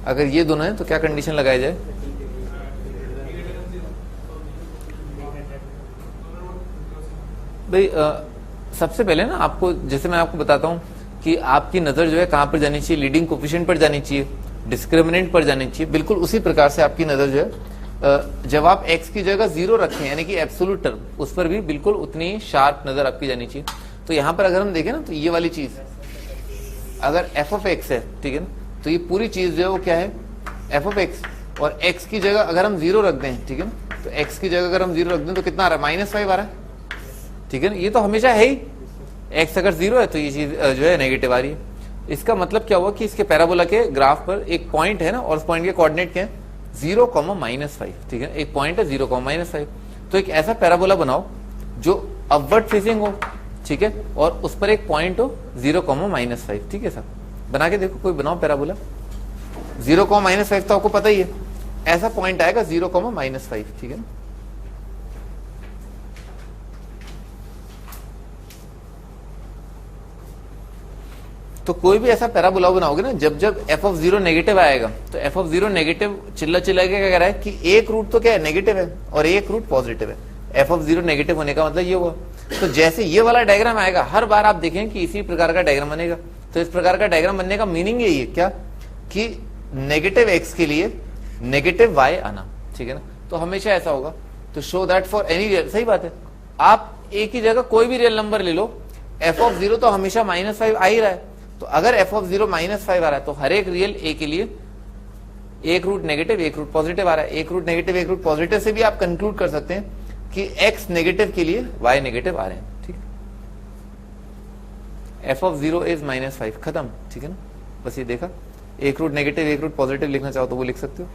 अगर ये दोनों है तो क्या कंडीशन लगाया जाए? भाई सबसे पहले ना आपको, जैसे मैं आपको बताता हूं कि आपकी नजर जो है कहां पर जानी चाहिए, लीडिंग कोफिशिएंट पर जानी चाहिए, डिस्क्रिमिनेंट पर जानी चाहिए। बिल्कुल उसी प्रकार से आपकी नजर जो है जब आप x की जगह 0 रखें यानी कि एब्सोल्यूट टर्म, उस पर भी बिल्कुल उतनी शार्प नजर आपकी जानी चाहिए। तो यहां पर अगर हम देखें ना तो ये वाली चीज अगर f ऑफ x है, ठीक है ना, तो ये पूरी चीज जो है वो क्या है, f ऑफ x, और x की जगह अगर हम 0 रख दें, ठीक है ना, तो x की जगह अगर हम 0 रख दें तो कितना आ रहा है, -5 आ रहा है, ठीक है ना। ये तो हमेशा है ही, x अगर 0 है तो ये चीज जो है नेगेटिव आ रही है। इसका मतलब क्या हुआ कि इसके पैराबोला के ग्राफ पर एक पॉइंट है ना, और उस पॉइंट के कोऑर्डिनेट क्या है, 0, -5, ठीक है, एक पॉइंट है 0, -5। तो एक ऐसा पैराबोला बनाओ जो अपवर्ड फेसिंग हो, ठीक है, और उस पर एक पॉइंट हो 0, -5, ठीक है। सब बना के देखो, कोई बनाओ पैराबोला 0, -5 तो आपको पता ही है, ऐसा पॉइंट आएगा 0, -5, ठीक है ना। तो कोई भी ऐसा पैराबोला बनाओगे ना, जब जब f ऑफ 0 नेगेटिव आएगा तो f ऑफ 0 नेगेटिव चिल्ला चिल्ला के क्या कह रहा है कि एक रूट तो क्या है, नेगेटिव है, और एक रूट पॉजिटिव है। f ऑफ 0 नेगेटिव होने का मतलब ये हुआ। तो जैसे ये वाला डायग्राम आएगा, हर बार आप देखें कि इसी प्रकार का डायग्राम बनेगा। तो इस प्रकार का डायग्राम बनने का मीनिंग यही है क्या, कि नेगेटिव x के लिए नेगेटिव y आना, ठीक है ना। तो हमेशा ऐसा होगा। तो show that for any real, सही बात है, आप एक ही जगह कोई भी रियल नंबर ले लो, f ऑफ 0 तो हमेशा -5 आ ही रहा है। तो अगर f ऑफ 0 -5 आ रहा है तो हर एक रियल a के लिए एक रूट नेगेटिव एक रूट पॉजिटिव आ रहा है। एक रूट नेगेटिव एक रूट पॉजिटिव से भी आप कंक्लूड कर सकते हैं कि x नेगेटिव के लिए y नेगेटिव आ रहे हैं, ठीक है। f ऑफ 0 इज -5, खत्म, ठीक है ना। बस ये देखा, एक रूट नेगेटिव एक रूट पॉजिटिव लिखना चाहो तो वो लिख सकते हो।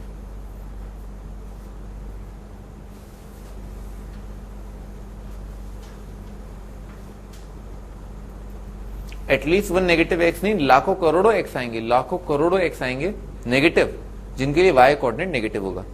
एटलीस्ट वन नेगेटिव एक्स नहीं, लाखों करोड़ों एक्स आएंगे, लाखों करोड़ों एक्स आएंगे नेगेटिव, जिनके लिए वाई कोऑर्डिनेट नेगेटिव होगा।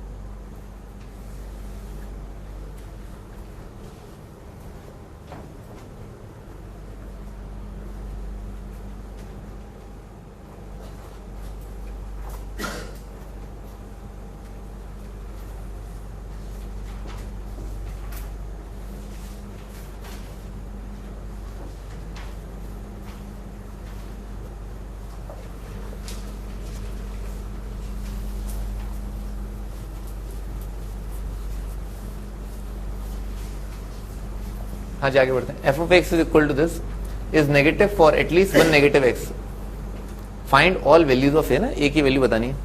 हाँ जी, आगे बढ़ते हैं। F of x is equal to this is negative for at least one negative x, find all values of a ना, ए की वैल्यू बतानी है।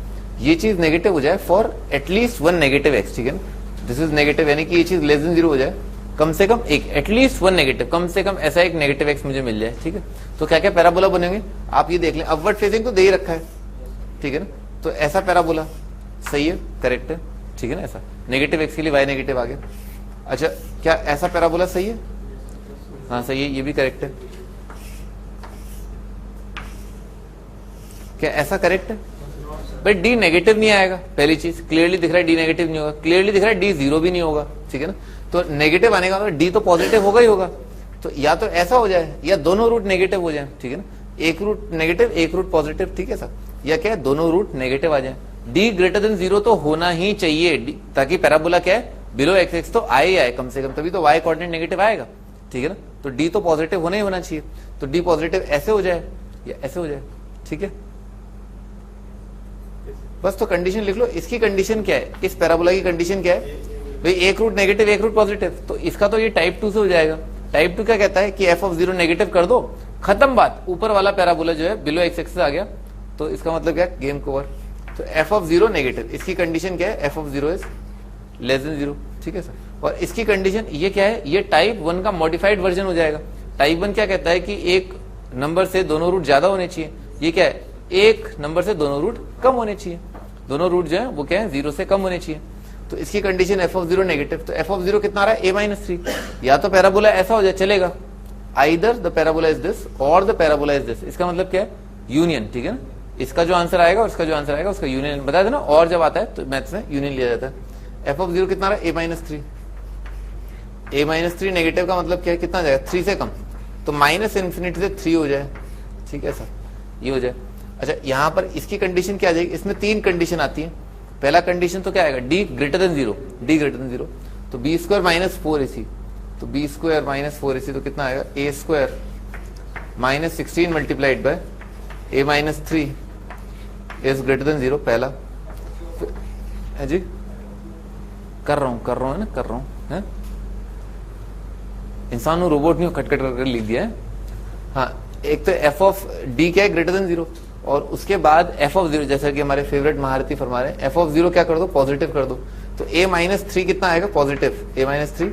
ये चीज नेगेटिव हो जाए for at least one negative x, ठीक है ना। दिस इज नेगेटिव यानी कि ये चीज लेस देन 0 हो जाए, कम से कम एक, एटलीस्ट वन नेगेटिव, कम से कम ऐसा एक नेगेटिव एक्स मुझे मिल जाए, ठीक है। तो क्या क्या पैराबोला बनेंगे आप ये देख लें। अपवर्ड फेसिंग तो दे ही रखा है, ठीक है ना। तो ऐसा पैराबोला सही है, करेक्ट है, ठीक है ना। ऐसा नेगेटिव एक्स के लिए वाई नेगेटिव आ गया। अच्छा, क्या ऐसा पैराबोला सही है? हाँ सही है, ये भी करेक्ट है। क्या ऐसा करेक्ट है? भाई डी नेगेटिव नहीं आएगा, पहली चीज क्लियरली दिख रहा है डी नेगेटिव नहीं होगा, क्लियरली दिख रहा है डी 0 भी नहीं होगा, ठीक है ना। तो नेगेटिव आने का मतलब डी तो पॉजिटिव होगा ही होगा। तो या तो ऐसा हो जाए या दोनों रूट नेगेटिव हो जाए, ठीक है ना। एक रूट नेगेटिव एक रूट पॉजिटिव, ठीक है सर, या क्या है दोनों रूट नेगेटिव आ जाए। डी ग्रेटर देन 0 तो होना ही चाहिए, ताकि पैराबोला क्या है, बिलो एक्स एक्स तो आए ही आए कम से कम, तभी तो वाई कोऑर्डिनेट नेगेटिव आएगा, ठीक है ना। तो डी तो पॉजिटिव होना ही होना चाहिए। तो डी पॉजिटिव ऐसे हो जाए या ऐसे हो जाए, ठीक है। बस तो कंडीशन लिख लो। इसकी कंडीशन क्या है, इस पैराबोला की कंडीशन क्या है भाई, एक रूट नेगेटिव एक रूट पॉजिटिव। तो इसका तो ये टाइप 2 से हो जाएगा। टाइप 2 क्या कहता है कि एफ ऑफ 0 नेगेटिव कर दो, खत्म बात। ऊपर वाला पैराबोला जो है बिलो एक्स एक्सिस आ गया, तो इसका मतलब क्या है, गेम कवर। तो एफ ऑफ 0 नेगेटिव, इसकी कंडीशन क्या है, F of 0 is less then 0, ठीक है सर। और इसकी कंडीशन ये क्या है, ये टाइप 1 का मॉडिफाइड वर्जन हो जाएगा। टाइप 1 क्या कहता है कि एक नंबर से दोनों रूट ज्यादा होने चाहिए। ये क्या है, एक नंबर से दोनों रूट कम होने चाहिए। दोनों रूट जो है वो क्या है, 0 से कम होने चाहिए। तो इसकी कंडीशन एफ ऑफ 0 नेगेटिव। तो एफ ऑफ 0 कितना आ रहा है, a-3। या तो पैराबोला ऐसा हो जाए, चलेगा, either the parabola is this और द पैराबोला इज दिस। इसका मतलब क्या है, यूनियन, ठीक है ना। इसका जो आंसर आएगा और इसका जो आंसर आएगा उसका यूनियन बता देना। और जब आता है तो मैथ्स में यूनियन लिया जाता है। एफ ऑफ 0 कितना आ रहा है, a-3। a-3 नेगेटिव का मतलब क्या है, कितना जाएगा, 3 से कम। तो माइनस इन्फिनिटी से 3 हो जाए, ठीक है सर, ये हो जाए। अच्छा यहाँ पर इसकी कंडीशन क्या आ जाएगी, इसमें 3 कंडीशन आती है। पहला कंडीशन तो क्या आएगा, d greater than zero, d greater than zero, तो बी स्क्वायर माइनस 4ac, तो बी स्क्वायर माइनस 4ac तो कितना आएगा, a square minus 16 multiplied by a minus 3 is greater than zero, पहला है जी, कर रहा हूं है ना, कर रहा हूं है, इंसान रोबोट नहीं खटखट कर लिख दिया है। हाँ, एक तो एफ ऑफ डी क्या है, ग्रेटर देन जीरो, और उसके बाद एफ ऑफ जीरो, जैसा कि हमारे फेवरेट महारथी फरमा रहे हैं, एफ ऑफ जीरो क्या कर दो, पॉजिटिव कर दो, तो ए माइनस 3 कितना आएगा, positive, A minus 3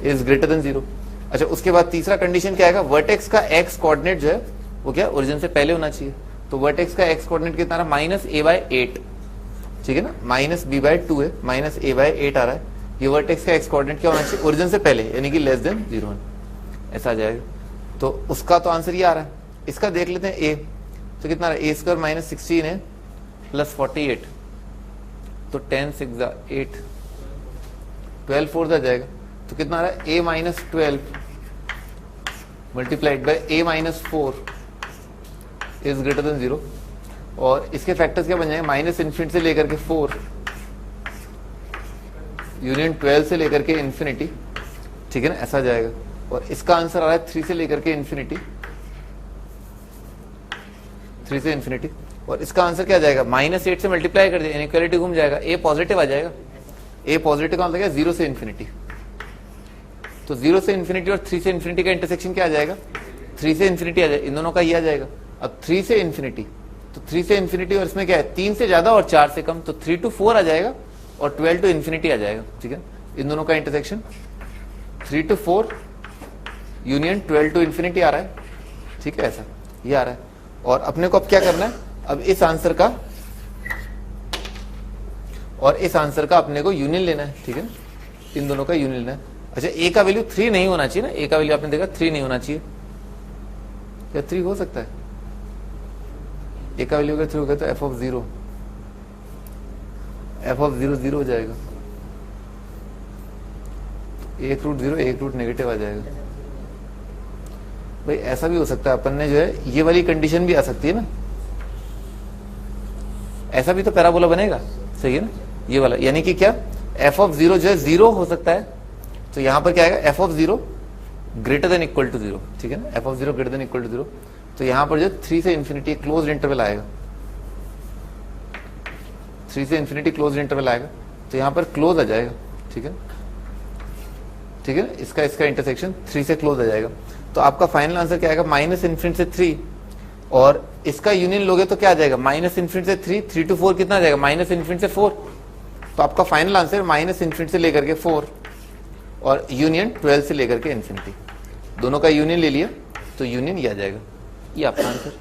is greater than zero. अच्छा, उसके बाद तीसरा कंडीशन क्या आएगा, वर्टेक्स का एक्स कोऑर्डिनेट जो है वो क्या ओरिजिन से पहले होना चाहिए, तो वर्टेक्स का एक्स कोऑर्डिनेट कितना रहा, माइनस ए बाय 8, ठीक है ना, माइनस बी बाय 2 है, माइनस ए बाय 8 आ रहा है, ये वर्टेक्स का एक्स कोऑर्डिनेट क्या होना चाहिए, ओरिजिन से पहले, यानी कि लेस देन 0, ऐसा आ जाएगा। तो उसका तो आंसर ये आ रहा है। इसका देख लेते हैं ए, तो कितना रहा, ए स्क्वायर माइनस 16 है प्लस 48, तो 10 6 8, 12 4 आ जाएगा, तो कितना आ रहा है, a minus 12 multiplied by a minus 4 is greater than 0, और इसके फैक्टर्स क्या बन जाएंगे, माइनस इन्फिनिटी से लेकर के 4 यूनियन 12 से लेकर के इन्फिनिटी, ठीक है ना, ऐसा जाएगा। और इसका आंसर आ रहा है 3 से लेकर के इन्फिनिटी, 3 से इन्फिनिटी, और इसका आंसर क्या जाएगा, माइनस 8 से मल्टीप्लाई कर दिया, इनइक्वालिटी घूम जाएगा, ए पॉजिटिव आ जाएगा, ए पॉजिटिव का मतलब 0 से इन्फिनिटी, तो 0 से इन्फिनिटी और 3 से इन्फिनिटी का इंटरसेक्शन क्या आ जाएगा, 3 से इन्फिनिटी आ जाएगा, इन दोनों का ये आ जाएगा। अब 3 से इन्फिनिटी, तो 3 से इन्फिनिटी और इसमें क्या है, 3 से ज्यादा और 4 से कम, तो 3 to 4 आ जाएगा और 12 to इन्फिनिटी आ जाएगा, ठीक है, इन दोनों का intersection 3 to 4 union 12 to infinity आ रहा है, ठीक है, ऐसा ये आ रहा है। और अपने को अब क्या करना है, अब इस आंसर का और इस आंसर का अपने को यूनियन लेना है, ठीक है, इन दोनों का यूनियन लेना है। अच्छा, ए का वैल्यू 3 नहीं होना चाहिए ना, ए का वैल्यू आपने देखा 3 नहीं होना चाहिए, या 3 हो सकता है, ए का वैल्यू अगर 3 होगा तो एफ ऑफ 0 0 हो जाएगा, एक रूट 0 एक रूट नेगेटिव आ जाएगा। भाई ऐसा भी हो सकता है, अपन ने जो है ये वाली कंडीशन भी आ सकती है ना, ऐसा भी तो पैराबोला बनेगा, सही है ना, ये वाला, यानी कि क्या, एफ ऑफ 0 जो है 0 हो सकता है, तो यहां पर क्या आएगा, F of 0 greater than equal to 0, ठीक है ना, F of 0 greater than equal to 0, तो यहां पर जो 3 से इन्फिनिटी क्लोज इंटरवल आएगा, 3 से इन्फिनिटी क्लोज इंटरवल आएगा, तो यहां पर क्लोज आ जाएगा, ठीक है, ठीक है, इसका इंटरसेक्शन 3 से क्लोज आ जाएगा। तो आपका फाइनल आंसर क्या आएगा, माइनस इन्फिनिटी से 3, और इसका यूनियन लोगे तो क्या आ जाएगा, माइनस इन्फिनिटी से 3, 3 to 4 कितना आ जाएगा, माइनस इन्फिनिटी से 4, तो आपका फाइनल आंसर माइनस इन्फिनिटी से लेकर के 4 और यूनियन 12 से लेकर के इन्फिनिटी, दोनों का यूनियन ले लिया, तो यूनियन ये आ जाएगा, ये आपका आंसर।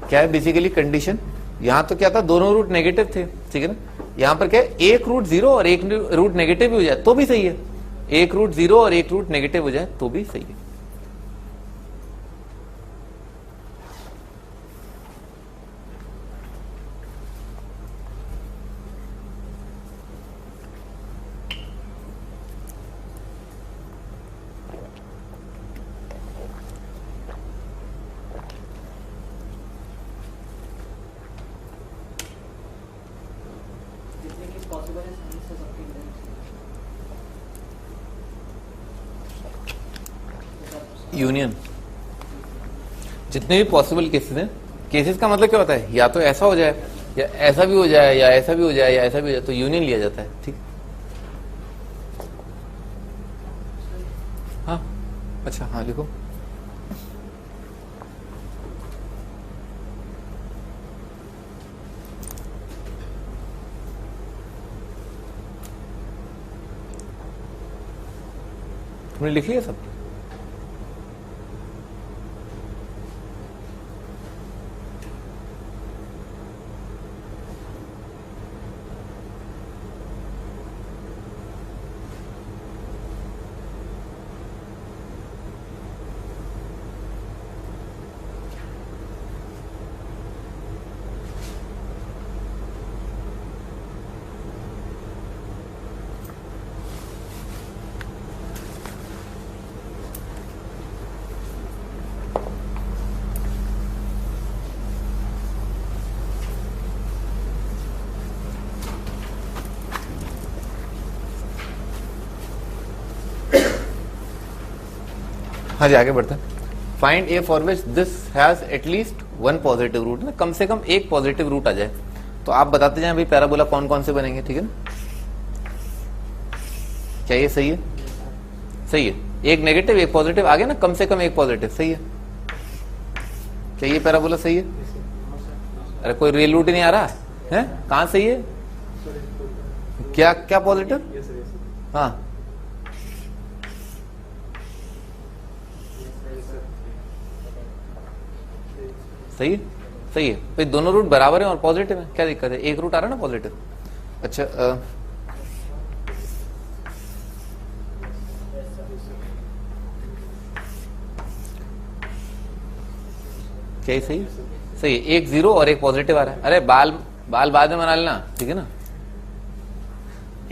क्या है बेसिकली कंडीशन, यहां तो क्या था, दोनों रूट नेगेटिव थे, ठीक है ना, यहां पर क्या है, एक रूट 0 और एक रूट नेगेटिव भी हो जाए तो भी सही है, एक रूट 0 और एक रूट नेगेटिव हो जाए तो भी सही है। यूनियन, जितने भी पॉसिबल केसेस हैं, केसेस का मतलब क्या होता है, या तो ऐसा हो जाए या ऐसा भी हो जाए या ऐसा भी हो जाए या ऐसा भी हो जाए, तो यूनियन लिया जाता है, ठीक। हाँ, अच्छा, हाँ लिखो, तुमने लिख लिया सब। हाँ जी, आगे बढ़ते हैं। Find A for which this has at least one positive root, ना कम से कम एक पॉजिटिव रूट आ जाए। तो आप बताते जाएं भाई पैराबोला कौन कौन से बनेंगे, ठीक है ना? क्या ये सही है? सही है। एक नेगेटिव एक पॉजिटिव आ गया ना, कम से कम एक पॉजिटिव, सही है। क्या ये पैराबोला सही है? अरे कोई रियल रूट ही नहीं आ रहा है, कहां सही है? क्या क्या पॉजिटिव? हाँ सही है, सही है भाई, दोनों रूट बराबर है और पॉजिटिव है, क्या दिक्कत है? एक रूट आ रहा है ना पॉजिटिव। अच्छा क्या सही है? सही है, एक जीरो और एक पॉजिटिव आ रहा है। अरे बाल बाद में बना लेना, ठीक है ना?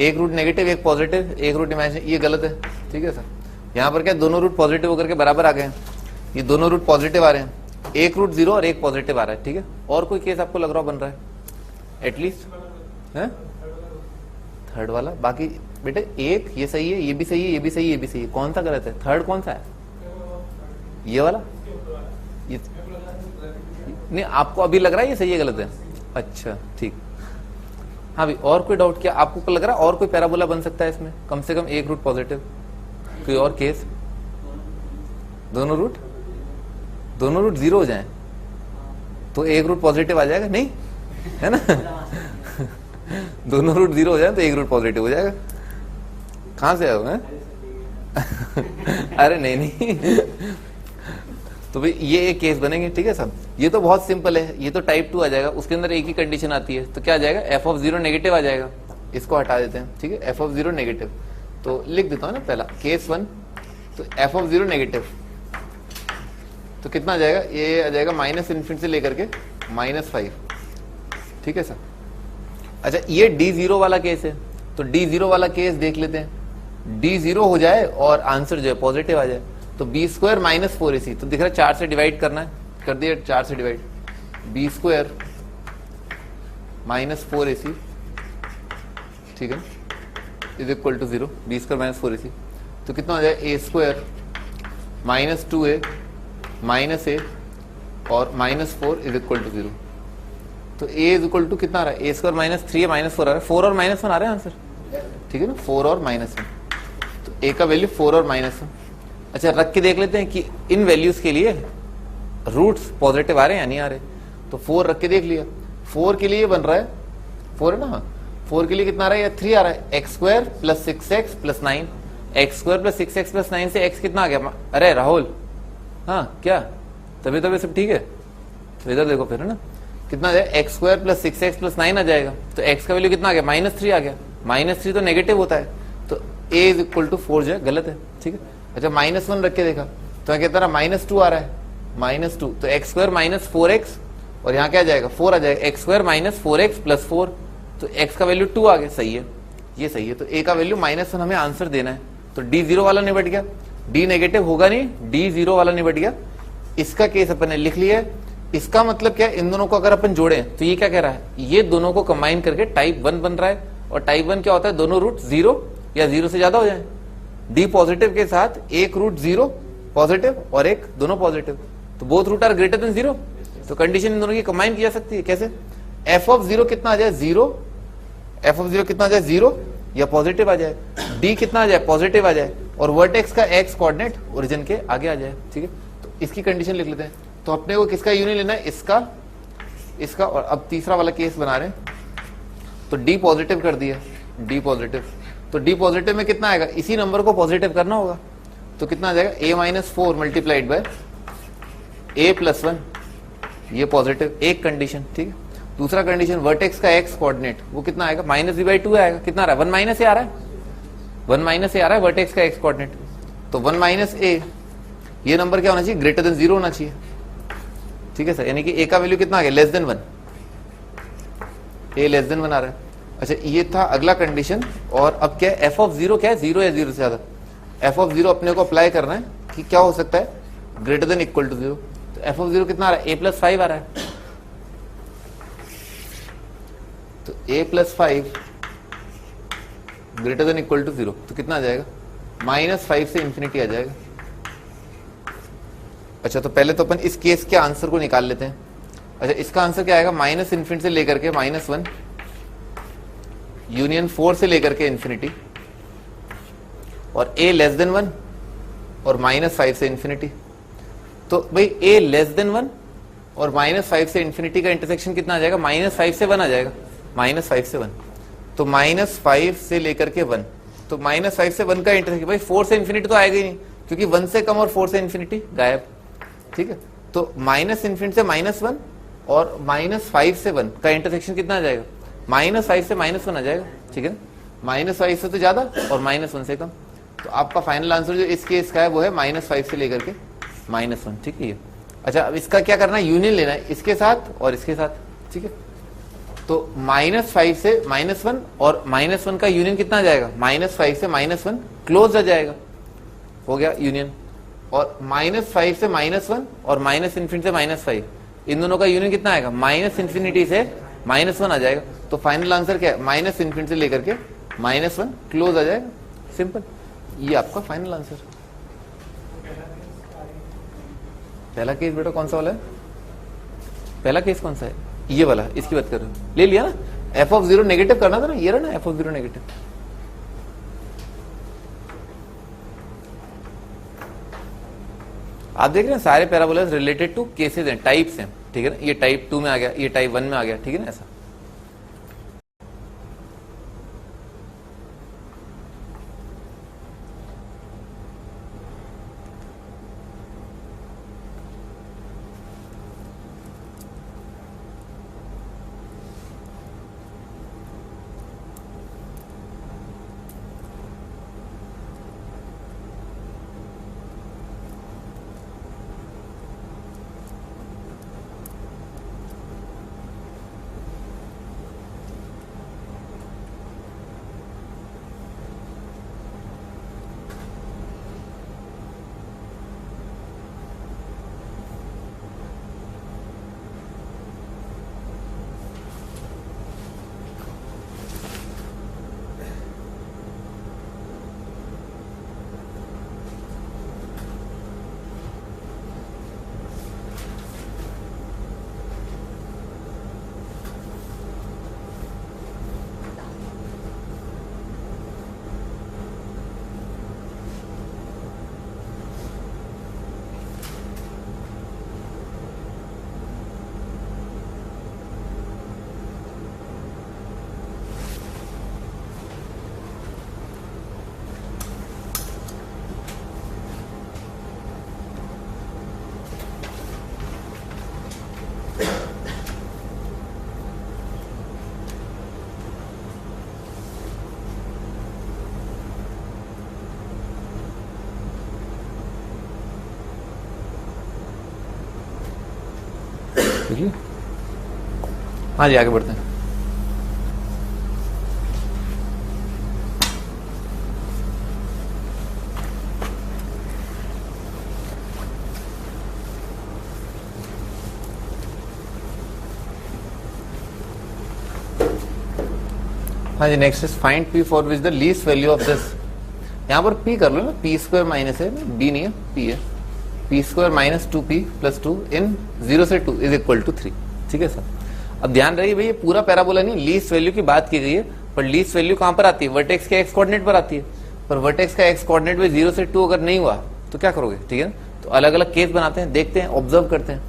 एक रूट नेगेटिव एक पॉजिटिव, एक रूट इमेजिनरी, ये गलत है, ठीक है सर? यहां पर क्या दोनों रूट पॉजिटिव होकर के बराबर आ गए हैं, ये दोनों रूट पॉजिटिव आ रहे हैं, एक रूट जीरो और एक पॉजिटिव आ रहा है, ठीक है? और कोई केस आपको लग रहा बन रहा है एटलीस्ट है? थर्ड वाला, बाकी बेटे एक ये सही है, ये भी सही है, ये भी सही है, ये भी सही है, कौन सा गलत है? थर्ड कौन सा है? ये वाला? ये नहीं, आपको अभी लग रहा है ये सही है गलत है? अच्छा ठीक। हाँ भाई, और कोई डाउट? क्या आपको लग रहा है और कोई पैराबोला बन सकता है इसमें कम से कम एक रूट पॉजिटिव? कोई और केस? दोनों रूट जीरो हो जाए तो एक रूट पॉजिटिव आ जाएगा, नहीं है ना? दोनों रूट जीरो हो जाए तो एक रूट पॉजिटिव हो जाएगा। कहां से आए? अरे नहीं तो भाई ये एक केस बनेंगे, ठीक है सब? ये तो बहुत सिंपल है, ये तो टाइप 2 आ जाएगा, उसके अंदर एक ही कंडीशन आती है, तो क्या आ जाएगा? एफ ऑफ जीरो नेगेटिव आ जाएगा, इसको हटा देते हैं, ठीक है? एफ ऑफ जीरो नेगेटिव, तो लिख देता हूं ना पहला केस 1, तो एफ ऑफ जीरो नेगेटिव तो कितना आ जाएगा? ये आ जाएगा माइनस इन्फिनिटी से लेकर के -5, ठीक है सर? अच्छा ये डी जीरो वाला केस है, तो डी जीरो वाला केस देख लेते हैं। डी जीरो हो जाए और आंसर जो है पॉजिटिव आ जाए, तो बी स्क्वायर माइनस 4ac, तो दिख रहा है 4 से डिवाइड करना है, कर दिया 4 से divide, B square minus 4ac, ठीक है, is equal to 0, B square minus 4ac, तो कितना हो जाए? A square minus 2a minus A और -4 इज इक्वल टू 0, तो ए इज इक्वल टू कितना आ रहा है? ए स्क्वायर माइनस 3 -4 आ रहा है, 4 और -1 आ रहा है आंसर, ठीक है ना? 4 और -1, तो ए का वैल्यू 4 और -1। अच्छा रख के देख लेते हैं कि इन वैल्यूज के लिए रूट्स पॉजिटिव आ रहे हैं या नहीं आ रहे, तो 4 रख के देख लिया, 4 के लिए बन रहा है 4 है ना, 4 के लिए कितना आ रहा है? या 3 आ रहा है, x square plus 6x plus 9, x square plus 6x plus 9 से x कितना आ गया? अरे राहुल, हाँ क्या तभी सब ठीक है? तो इधर देखो फिर, है ना, कितना आ जाएगा? X square plus 6x plus 9 आ जाएगा, तो x का वैल्यू कितना आ गया? -3 आ गया, -3 तो नेगेटिव होता है, तो a इज इक्वल टू 4 जो है गलत है, ठीक है? अच्छा -1 रख के देखा तो कहता रहा -2 आ रहा है, -2, तो एक्स स्क्वायर -4x और यहाँ क्या आ जाएगा? 4 आ जाएगा, एक्स स्क्वायर -4x प्लस 4, तो x का वैल्यू 2 आ गया, सही है, ये सही है। तो a का वैल्यू -1 हमें आंसर देना है, तो डी जीरो वाला निबट गया, डी नेगेटिव होगा नहीं, डी जीरो वाला निबट गया, इसका केस अपन ने लिख लिया है। इसका मतलब क्या है? इन दोनों को अगर अपन जोड़े तो ये क्या कह रहा है? ये दोनों को कंबाइन करके टाइप 1 बन रहा है, और टाइप 1 क्या होता है? दोनों रूट 0 या 0 से ज्यादा हो जाए, डी पॉजिटिव के साथ एक रूट 0 पॉजिटिव और एक दोनों पॉजिटिव, तो both root are greater than 0, तो कंडीशन इन दोनों की कंबाइन की जा सकती है। कैसे? एफ ऑफ 0 कितना आ जाए? 0, एफ ऑफ 0 कितना आ जाए? 0 या पॉजिटिव आ जाए, डी कितना आ जाए? पॉजिटिव आ जाए, और वर्टेक्स का एक्स कोऑर्डिनेट ओरिजिन के आगे आ जाए, ठीक है? तो इसकी कंडीशन लिख लेते हैं। तो अपने को किसका यूनियन लेना है? इसका, और अब तीसरा वाला केस बना रहे हैं, तो डी पॉजिटिव कर दिया, डी पॉजिटिव, तो डी पॉजिटिव में कितना आएगा? इसी नंबर को पॉजिटिव करना होगा, तो कितना आ जाएगा? a-4 मल्टीप्लाइड बाय a+1, ये पॉजिटिव, एक कंडीशन, ठीक है? दूसरा कंडीशन, वर्टेक्स का एक्स कोऑर्डिनेट वो कितना आएगा? -b/2 आएगा, कितना आ रहा है? 1 - a आ रहा है, 1 - a आ रहा है वर्टेक्स का एक्स कोऑर्डिनेट, तो 1 - a, ये नंबर क्या होना चाहिए? ग्रेटर देन 0 होना चाहिए, ठीक है सर? यानी कि a का वैल्यू कितना आ गया? <1, a <1 आ रहा है। अच्छा ये था अगला कंडीशन, और अब क्या है? एफ ऑफ 0 क्या है? 0 या 0 से ज्यादा, एफ ऑफ 0 अपने को अप्लाई करना है कि क्या हो सकता है? ग्रेटर देन इक्वल टू 0, तो एफ ऑफ 0 कितना आ रहा है? a+5 आ रहा है, तो a+5 greater than equal to 0, तो कितना आ जाएगा? -5 से इंफिनिटी आ जाएगा, अच्छा, तो पहले तो अपन इस केस के आंसर को निकाल लेते हैं। अच्छा, इसका आंसर क्या आएगा, माइनस इन्फिनिटी से लेकर के -1 यूनियन 4 से लेकर के इन्फिनिटी, और a लेस देन 1 और -5 से इन्फिनिटी। तो भाई a लेस देन 1 और -5 से इन्फिनिटी का इंटरसेक्शन कितना आ जाएगा, -5 से 1 आ जाएगा, -5 से 1। तो -5 से लेकर के 1, तो -5 से 1 का इंटरसेक्शन, भाई 4 से इन्फिनिटी तो आएगा ही नहीं, क्योंकि 1 से कम और 4 से इन्फिनिटी गायब। ठीक है, तो माइनस इन्फिनिटी से -1 और -5 से 1 का इंटरसेक्शन कितना आ जाएगा, -5 से -1 आ जाएगा। ठीक है, -5 से तो ज्यादा और -1 से कम। तो आपका फाइनल आंसर जो इस केस का है वो है -5 से लेकर के -1। ठीक है। अच्छा, अब इसका क्या करना है, यूनियन लेना है इसके साथ और इसके साथ। ठीक है, तो -5 से -1 और -1 का यूनियन कितना आ जाएगा, -5 से -1 क्लोज आ जाएगा, हो गया यूनियन। और -5 से -1 और -इन्फिनिटी से -5, इन दोनों का यूनियन कितना आएगा, -इन्फिनिटी से -1 आ जाएगा। तो फाइनल आंसर क्या है, -इन्फिनिटी से लेकर के -1 क्लोज आ जाएगा, सिंपल। ये आपका फाइनल आंसर। पहला केस बेटा कौन सा वाला है, पहला केस कौन सा है, ये वाला, इसकी बात कर रहे हो, ले लिया ना, f(0) नेगेटिव करना था ना, ये रहा ना f(0) नेगेटिव। आप देख रहे हैं सारे पैराबोलास रिलेटेड टू केसेस हैं, टाइप्स हैं। ठीक है ना, ये टाइप 2 में आ गया, ये टाइप 1 में आ गया। ठीक है ना, ऐसा। हाँ जी, आगे बढ़ते हैं। हाँ जी, next is find p for which the least value of this. यहाँ पर p कर लो ना, p² माइनस है, b नहीं है, p है, p² माइनस 2p प्लस 2 इन 0 से 2 इज इक्वल टू 3। ठीक है सर। अब ध्यान रखिए भाई, ये पूरा पैराबोला नहीं, लीस्ट वैल्यू की बात की गई है, पर लीस्ट वैल्यू कहां पर आती है, वर्टेक्स के एक्स कोऑर्डिनेट पर आती है। पर वर्टेक्स का एक्स कोऑर्डिनेट में 0 से 2 अगर नहीं हुआ तो क्या करोगे। ठीक है, तो अलग अलग केस बनाते हैं, देखते हैं, ऑब्जर्व करते हैं।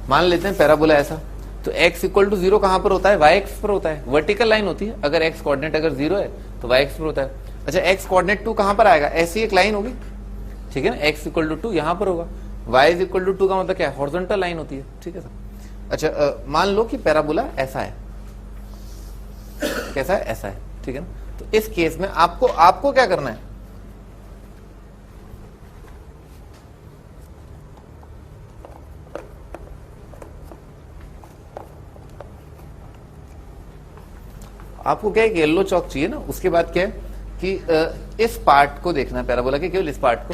मान लेते हैं पैराबोला ऐसा, तो x इक्वल टू 0 कहां पर होता है, y एक्स पर होता है, वर्टिकल लाइन होती है। अगर x कोऑर्डिनेट अगर 0 है तो y एक्स पर होता है। अच्छा, x कोऑर्डिनेट 2 कहां पर आएगा, ऐसी एक लाइन होगी। ठीक है ना, x इक्वल टू 2 यहां पर होगा, y इज इक्वल टू 2 का मतलब क्या है, हॉरिजॉन्टल लाइन होती है। ठीक है सर। अच्छा, मान लो कि पैराबोला ऐसा है, कैसा है, ऐसा है। ठीक है ना, तो इस केस में आपको क्या करना है, आपको क्या है, येलो चौक चाहिए ना। उसके बाद क्या है कि इस पार्ट को देखना है पैराबोला के, केवल इस पार्ट को।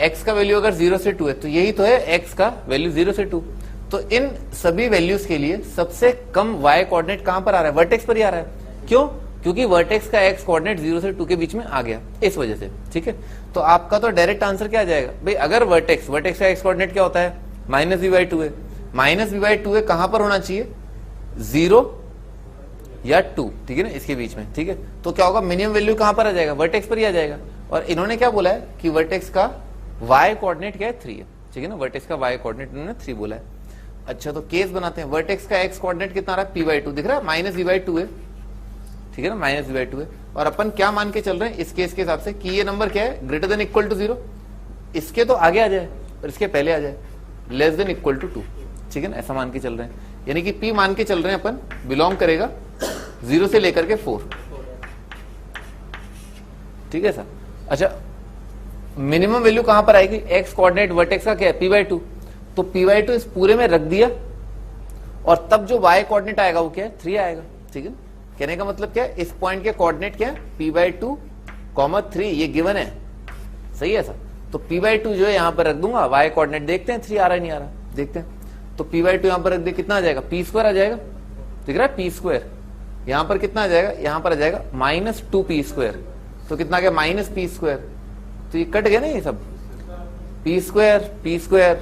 x का वैल्यू अगर 0 से 2 है तो यही तो है x का वैल्यू 0 से 2। तो इन सभी वैल्यूज के लिए सबसे कम y कोऑर्डिनेट कहां पर आ रहा है, वर्टेक्स पर ही आ रहा है। क्यों, क्योंकि वर्टेक्स का एक्स कोऑर्डिनेट 0 से 2 के बीच में आ गया, इस वजह से। ठीक है, तो आपका तो डायरेक्ट आंसर क्या आ जाएगा भाई, अगर वर्टेक्स का एक्स कोऑर्डिनेट क्या होता है, -v/2 है। -v/2 है कहां पर होना चाहिए, 0 या 2, ठीक है ना, इसके बीच में। ठीक है, तो क्या होगा, मिनिमम वैल्यू कहां पर आ जाएगा, वर्टेक्स पर ही आ जाएगा। और इन्होंने क्या बोला है कि वर्टेक्स का y कोऑर्डिनेट क्या है, 3 है। ठीक है ना, वर्टेक्स का y कोऑर्डिनेट इन्होंने 3 बोला है। अच्छा, तो केस बनाते हैं। वर्टेक्स का x कोऑर्डिनेट कितना आ रहा है, p/2 दिख रहा है, -v/2 है। ठीक है ना, -v/2 है। और अपन क्या मान के चल रहे हैं इस केस के हिसाब से कि ये नंबर क्या है, ग्रेटर देन इक्वल टू 0, इसके तो आगे आ जाए और इसके पहले आ जाए, लेस देन इक्वल टू 2। ठीक है ना, ऐसा मान के चल रहे हैं, यानी कि p मान के चल रहे हैं अपन, बिलोंग करेगा 0 से लेकर के 4। ठीक है सर। अच्छा, मिनिमम वैल्यू कहां पर आएगी, x कोऑर्डिनेट वर्टेक्स का क्या है, p/2, तो p/2 इस पूरे में रख दिया और तब जो y कोऑर्डिनेट आएगा वो क्या है, 3 आएगा। ठीक है, कहने का मतलब क्या है, इस पॉइंट के कोऑर्डिनेट क्या है, p/2, 3, ये गिवन है, सही है सर। तो p/2 जो है यहां पर रख दूंगा, y कोऑर्डिनेट देखते हैं 3 आ रहा है नहीं आ रहा, देखते हैं। तो p/2 यहां पर रख दे, कितना आ जाएगा, p² आ जाएगा, दिख रहा है p²। यहां पर कितना आ जाएगा, यहां पर आ जाएगा -2p², तो कितना आ गया, -p²। तो ये कट गया ना, ये सब p²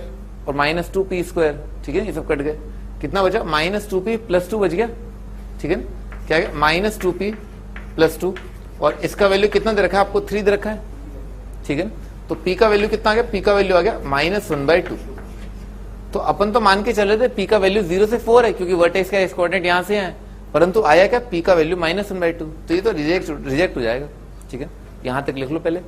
और -2p²। ठीक है, ये सब कट गए, कितना बचा, -2p + 2 बच गया। ठीक है, क्या है, -2p + 2, और इसका वैल्यू कितना दे रखा है आपको, 3 दे रखा है। ठीक है, तो p का वैल्यू कितना आ गया, p का वैल्यू आ गया -1/2। तो अपन तो मान के चल रहे थे p का वैल्यू 0 से 4 है, क्योंकि वर्टेक्स का कोऑर्डिनेट यहां से है, परंतु आया क्या, p का वैल्यू -1/2, तो ये तो रिजेक्ट हो जाएगा। ठीक है, यहां तक लिख लो पहले।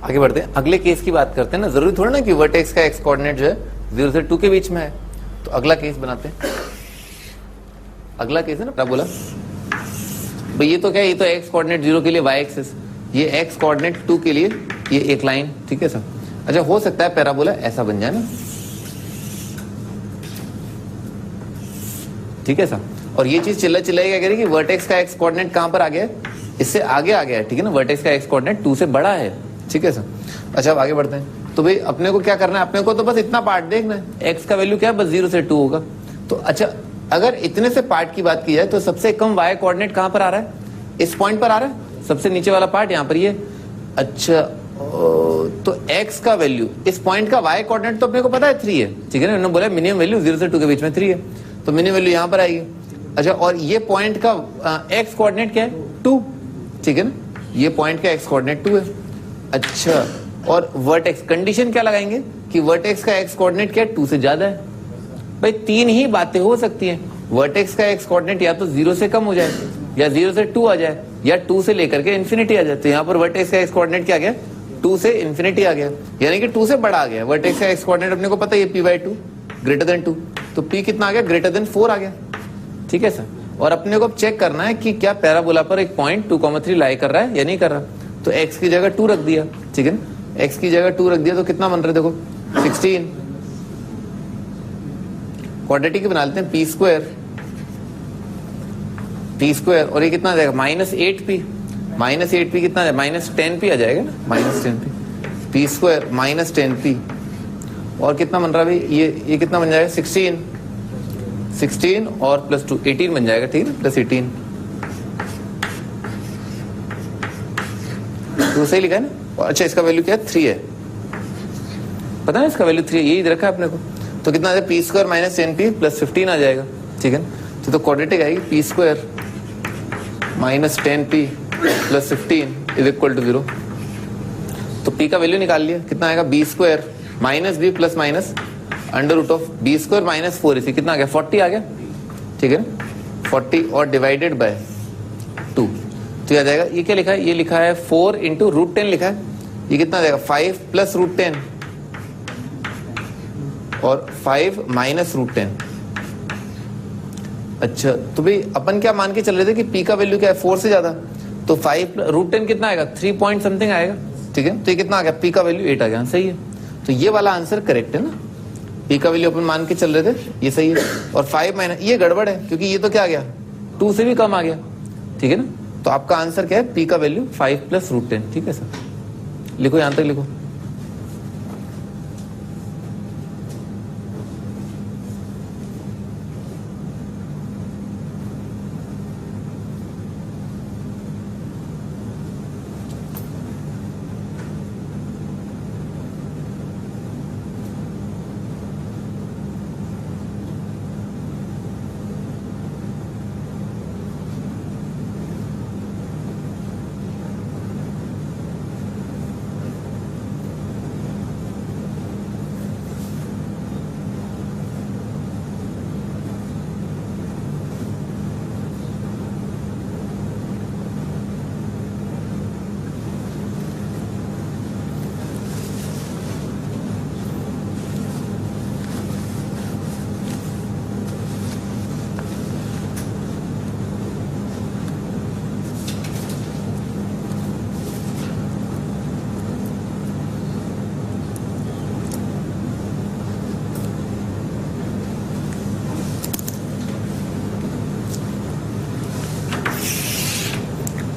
आगे बढ़ते हैं, अगले केस की बात करते हैं ना। जरूरी थोड़ा ना कि वर्टेक्स का एक्स कोऑर्डिनेट जो है 0 से 2 के बीच में है। तो अगला केस बनाते हैं। अगला केस है ना, क्या बोला भाई, ये तो क्या है, ये तो एक्स कोऑर्डिनेट 0 के लिए y एक्सिस, ये एक्स कोऑर्डिनेट 2 के लिए ये एक लाइन। ठीक है सर। अच्छा, हो सकता है पैराबोला ऐसा बन जाए ना, ठीक है सर। और ये चीज चिल्ला चिल्लाई क्या कह रही है कि वर्टेक्स का एक्स कोऑर्डिनेट कहां पर आ गया है, इससे आगे आ गया है। ठीक है ना, वर्टेक्स का एक्स कोऑर्डिनेट 2 से बड़ा है। ठीक है सर। अच्छा, अब आगे बढ़ते हैं। तो भाई अपने को क्या करना है, अपने को तो बस इतना पार्ट देखना है, एक्स का वैल्यू क्या है, बस 0 से 2 होगा। तो अच्छा, अगर इतने से पार्ट की बात की जाए तो सबसे कम y कोऑर्डिनेट कहां पर आ रहा है, इस पॉइंट पर आ रहा है, सबसे नीचे वाला पार्ट यहां पर ये। अच्छा, तो x का वैल्यू, इस पॉइंट का y कोऑर्डिनेट तो अपने को पता है 3 है। ठीक है ना, उन्होंने बोला मिनिमम वैल्यू 0 से 2 के बीच में 3 है, तो मिनिमम वैल्यू यहां पर आएगी। अच्छा, और ये पॉइंट का x कोऑर्डिनेट क्या है, 2। ठीक है ना, ये पॉइंट का x कोऑर्डिनेट 2 है। अच्छा, और वर्टेक्स कंडीशन क्या लगाएंगे कि वर्टेक्स का x कोऑर्डिनेट क्या है, 2 से ज्यादा है। भाई 3 ही बातें हो सकती हैं, वर्टेक्स का x कोऑर्डिनेट या तो 0 से कम हो जाए, या 0 से 2 आ जाए, या 2 से लेकर के इन्फिनिटी आ जाए। तो यहाँ पर वर्टेक्स का x कोऑर्डिनेट क्या आ गया, 2 से इन्फिनिटी आ गया, यानी कि 2 से बड़ा आ गया। वर्टेक्स का x कोऑर्डिनेट अपने को पता है p/2 ग्रेटर देन 2, तो p कितना आ गया, ग्रेटर देन 4 आ गया। ठीक है सर। और अपने को अब चेक करना है कि क्या पैराबोला पर एक पॉइंट 2,3 लाई कर रहा है या नहीं कर रहा। तो x की जगह 2 रख दिया। ठीक है ना, x की जगह 2 रख दिया तो कितना बन रहा है, देखो 16। क्वाड्रेटिक बना लेते हैं, p² और ये कितना आ जाएगा, -8p। -8p कितना आ जाएगा, -10p आ जाएगा ना, -10p, p² -10p। और कितना बन रहा है भाई, ये कितना बन जाएगा, 16 और +2 18 बन जाएगा। ठीक है, +18 तो सही लिखा है ना। अच्छा, इसका वैल्यू क्या है, 3 है, पता है इसका वैल्यू 3 है, यही रखा है अपने को। तो कितना आ जाएगा, p² -10p +15 आ जाएगा। ठीक है, तो क्वाड्रेटिक आएगी, p² -10p +15 = 0। तो p का वैल्यू निकाल लिया, कितना आएगा B square minus B plus minus under root of B square minus 4ac, कितना आ गया 40 आ गया, ठीक है ना, 40 और डिवाइडेड बाय 2, तो ये आ जाएगा, ये क्या लिखा है, ये लिखा है 4 इंटू रूट 10 लिखा है, ये कितना आ जाएगा 5 प्लस रूट 10 और 5 माइनस रूट 10। अच्छा तो भाई अपन क्या मान के चल रहे थे कि p का वैल्यू क्या है 4 से ज्यादा, तो 5 रूट 10 कितना आएगा 3 पॉइंट समथिंग आएगा, ठीक है, तो ये कितना आ गया p का वैल्यू 8 आ गया, सही है, तो ये वाला आंसर करेक्ट है ना, p का वैल्यू अपन मान के चल रहे थे, ये सही है, और 5 माइनस ये गड़बड़ है क्योंकि ये तो क्या आ गया 2 से भी कम आ गया, ठीक है ना, तो आपका आंसर क्या है p का वैल्यू 5 प्लस रूट 10, ठीक है सर, लिखो यहां तक लिखो।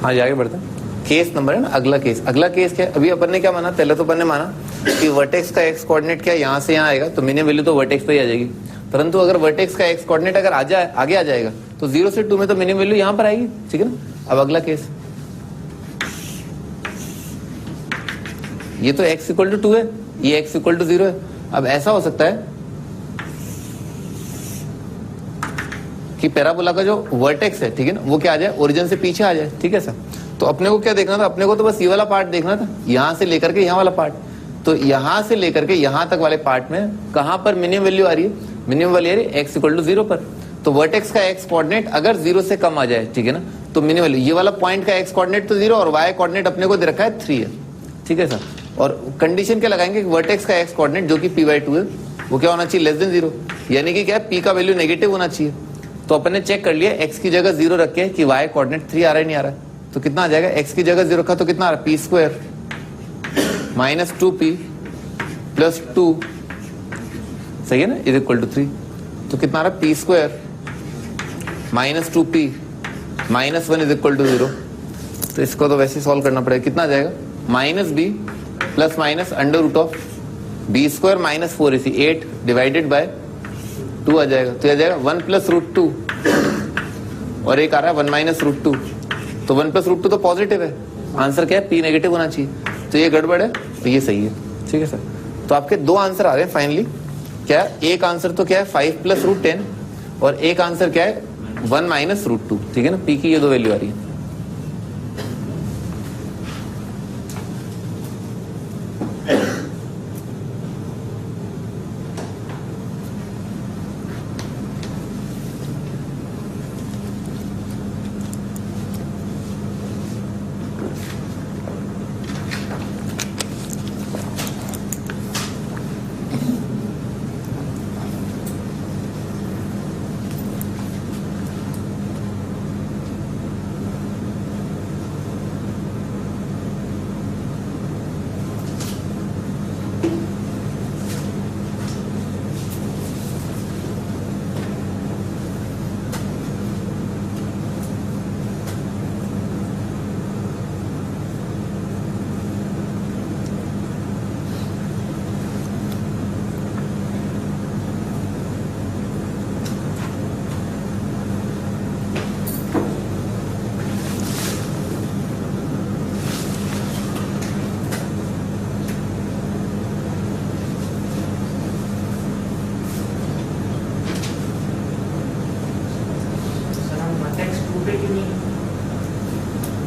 हाँ आगे बढ़ते हैं, केस नंबर है ना, अगला केस क्या है, अभी अपन ने क्या माना, पहले तो अपन ने माना कि वर्टेक्स का एक्स कोऑर्डिनेट क्या यहाँ से यहाँ आएगा तो मिनिमम वैल्यू तो वर्टेक्स पे ही आ जाएगी, परंतु अगर वर्टेक्स का एक्स कोऑर्डिनेट अगर आगे आ जाएगा तो 0 से 2 में तो मिनिमम वैल्यू यहाँ पर आएगी, ठीक है ना। अब अगला केस, ये तो x इक्वल टू 2 है, ये x इक्वल टू 0 है, अब ऐसा हो सकता है कि पैराबोला का जो वर्टेक्स है, ठीक है ना, वो क्या आ जाए ओरिजिन से पीछे आ जाए, ठीक है सर, तो अपने को क्या देखना था, अपने को तो बस ये वाला पार्ट देखना था, यहां से लेकर के यहाँ वाला पार्ट, तो यहां से लेकर के यहां तक वाले पार्ट में कहां पर मिनिमम वैल्यू आ रही है, मिनिमम वैल्यू आ रही है x इक्वल टू 0 पर, तो वर्टेक्स का x कोऑर्डिनेट अगर 0 से कम आ जाए, ठीक है ना, तो मिनिमम वैल्यू ये वाला पॉइंट का x कोऑर्डिनेट तो 0 और y कोऑर्डिनेट अपने को दे रखा है 3 है, ठीक है सर, और कंडीशन क्या लगाएंगे, वर्टेक्स का x कोऑर्डिनेट जो कि p/2 है वो क्या होना चाहिए लेस देन 0, यानी कि क्या है p का वैल्यू नेगेटिव होना चाहिए, तो अपन ने चेक कर लिया x की जगह 0 रख के कि y कोऑर्डिनेट 3 आ रहा है नहीं आ रहा है, तो कितना आ जाएगा, x की जगह 0 रखा तो कितना आ रहा है p square minus 2p plus 2, सही है ना, इज इक्वल टू 3, तो कितना आ रहा है p स्क्वायर माइनस 2p माइनस 1 इज इक्वल टू 0, तो इसको तो वैसे सॉल्व करना पड़ेगा, कितना आ जाएगा minus b plus minus under root of b square minus 4ac 8 divided by 2 आ जाएगा, तो आ जाएगा 1 प्लस रूट 2 और एक आ रहा है 1 माइनस रूट 2, तो 1 प्लस रूट 2 तो पॉजिटिव है, आंसर क्या है p नेगेटिव होना चाहिए, तो ये गड़बड़ है, तो ये सही है, ठीक है सर, तो आपके दो आंसर आ रहे हैं फाइनली, क्या एक आंसर तो क्या है 5 प्लस रूट 10 और एक आंसर क्या है 1 माइनस रूट 2, ठीक है ना, p की ये दो वैल्यू आ रही है।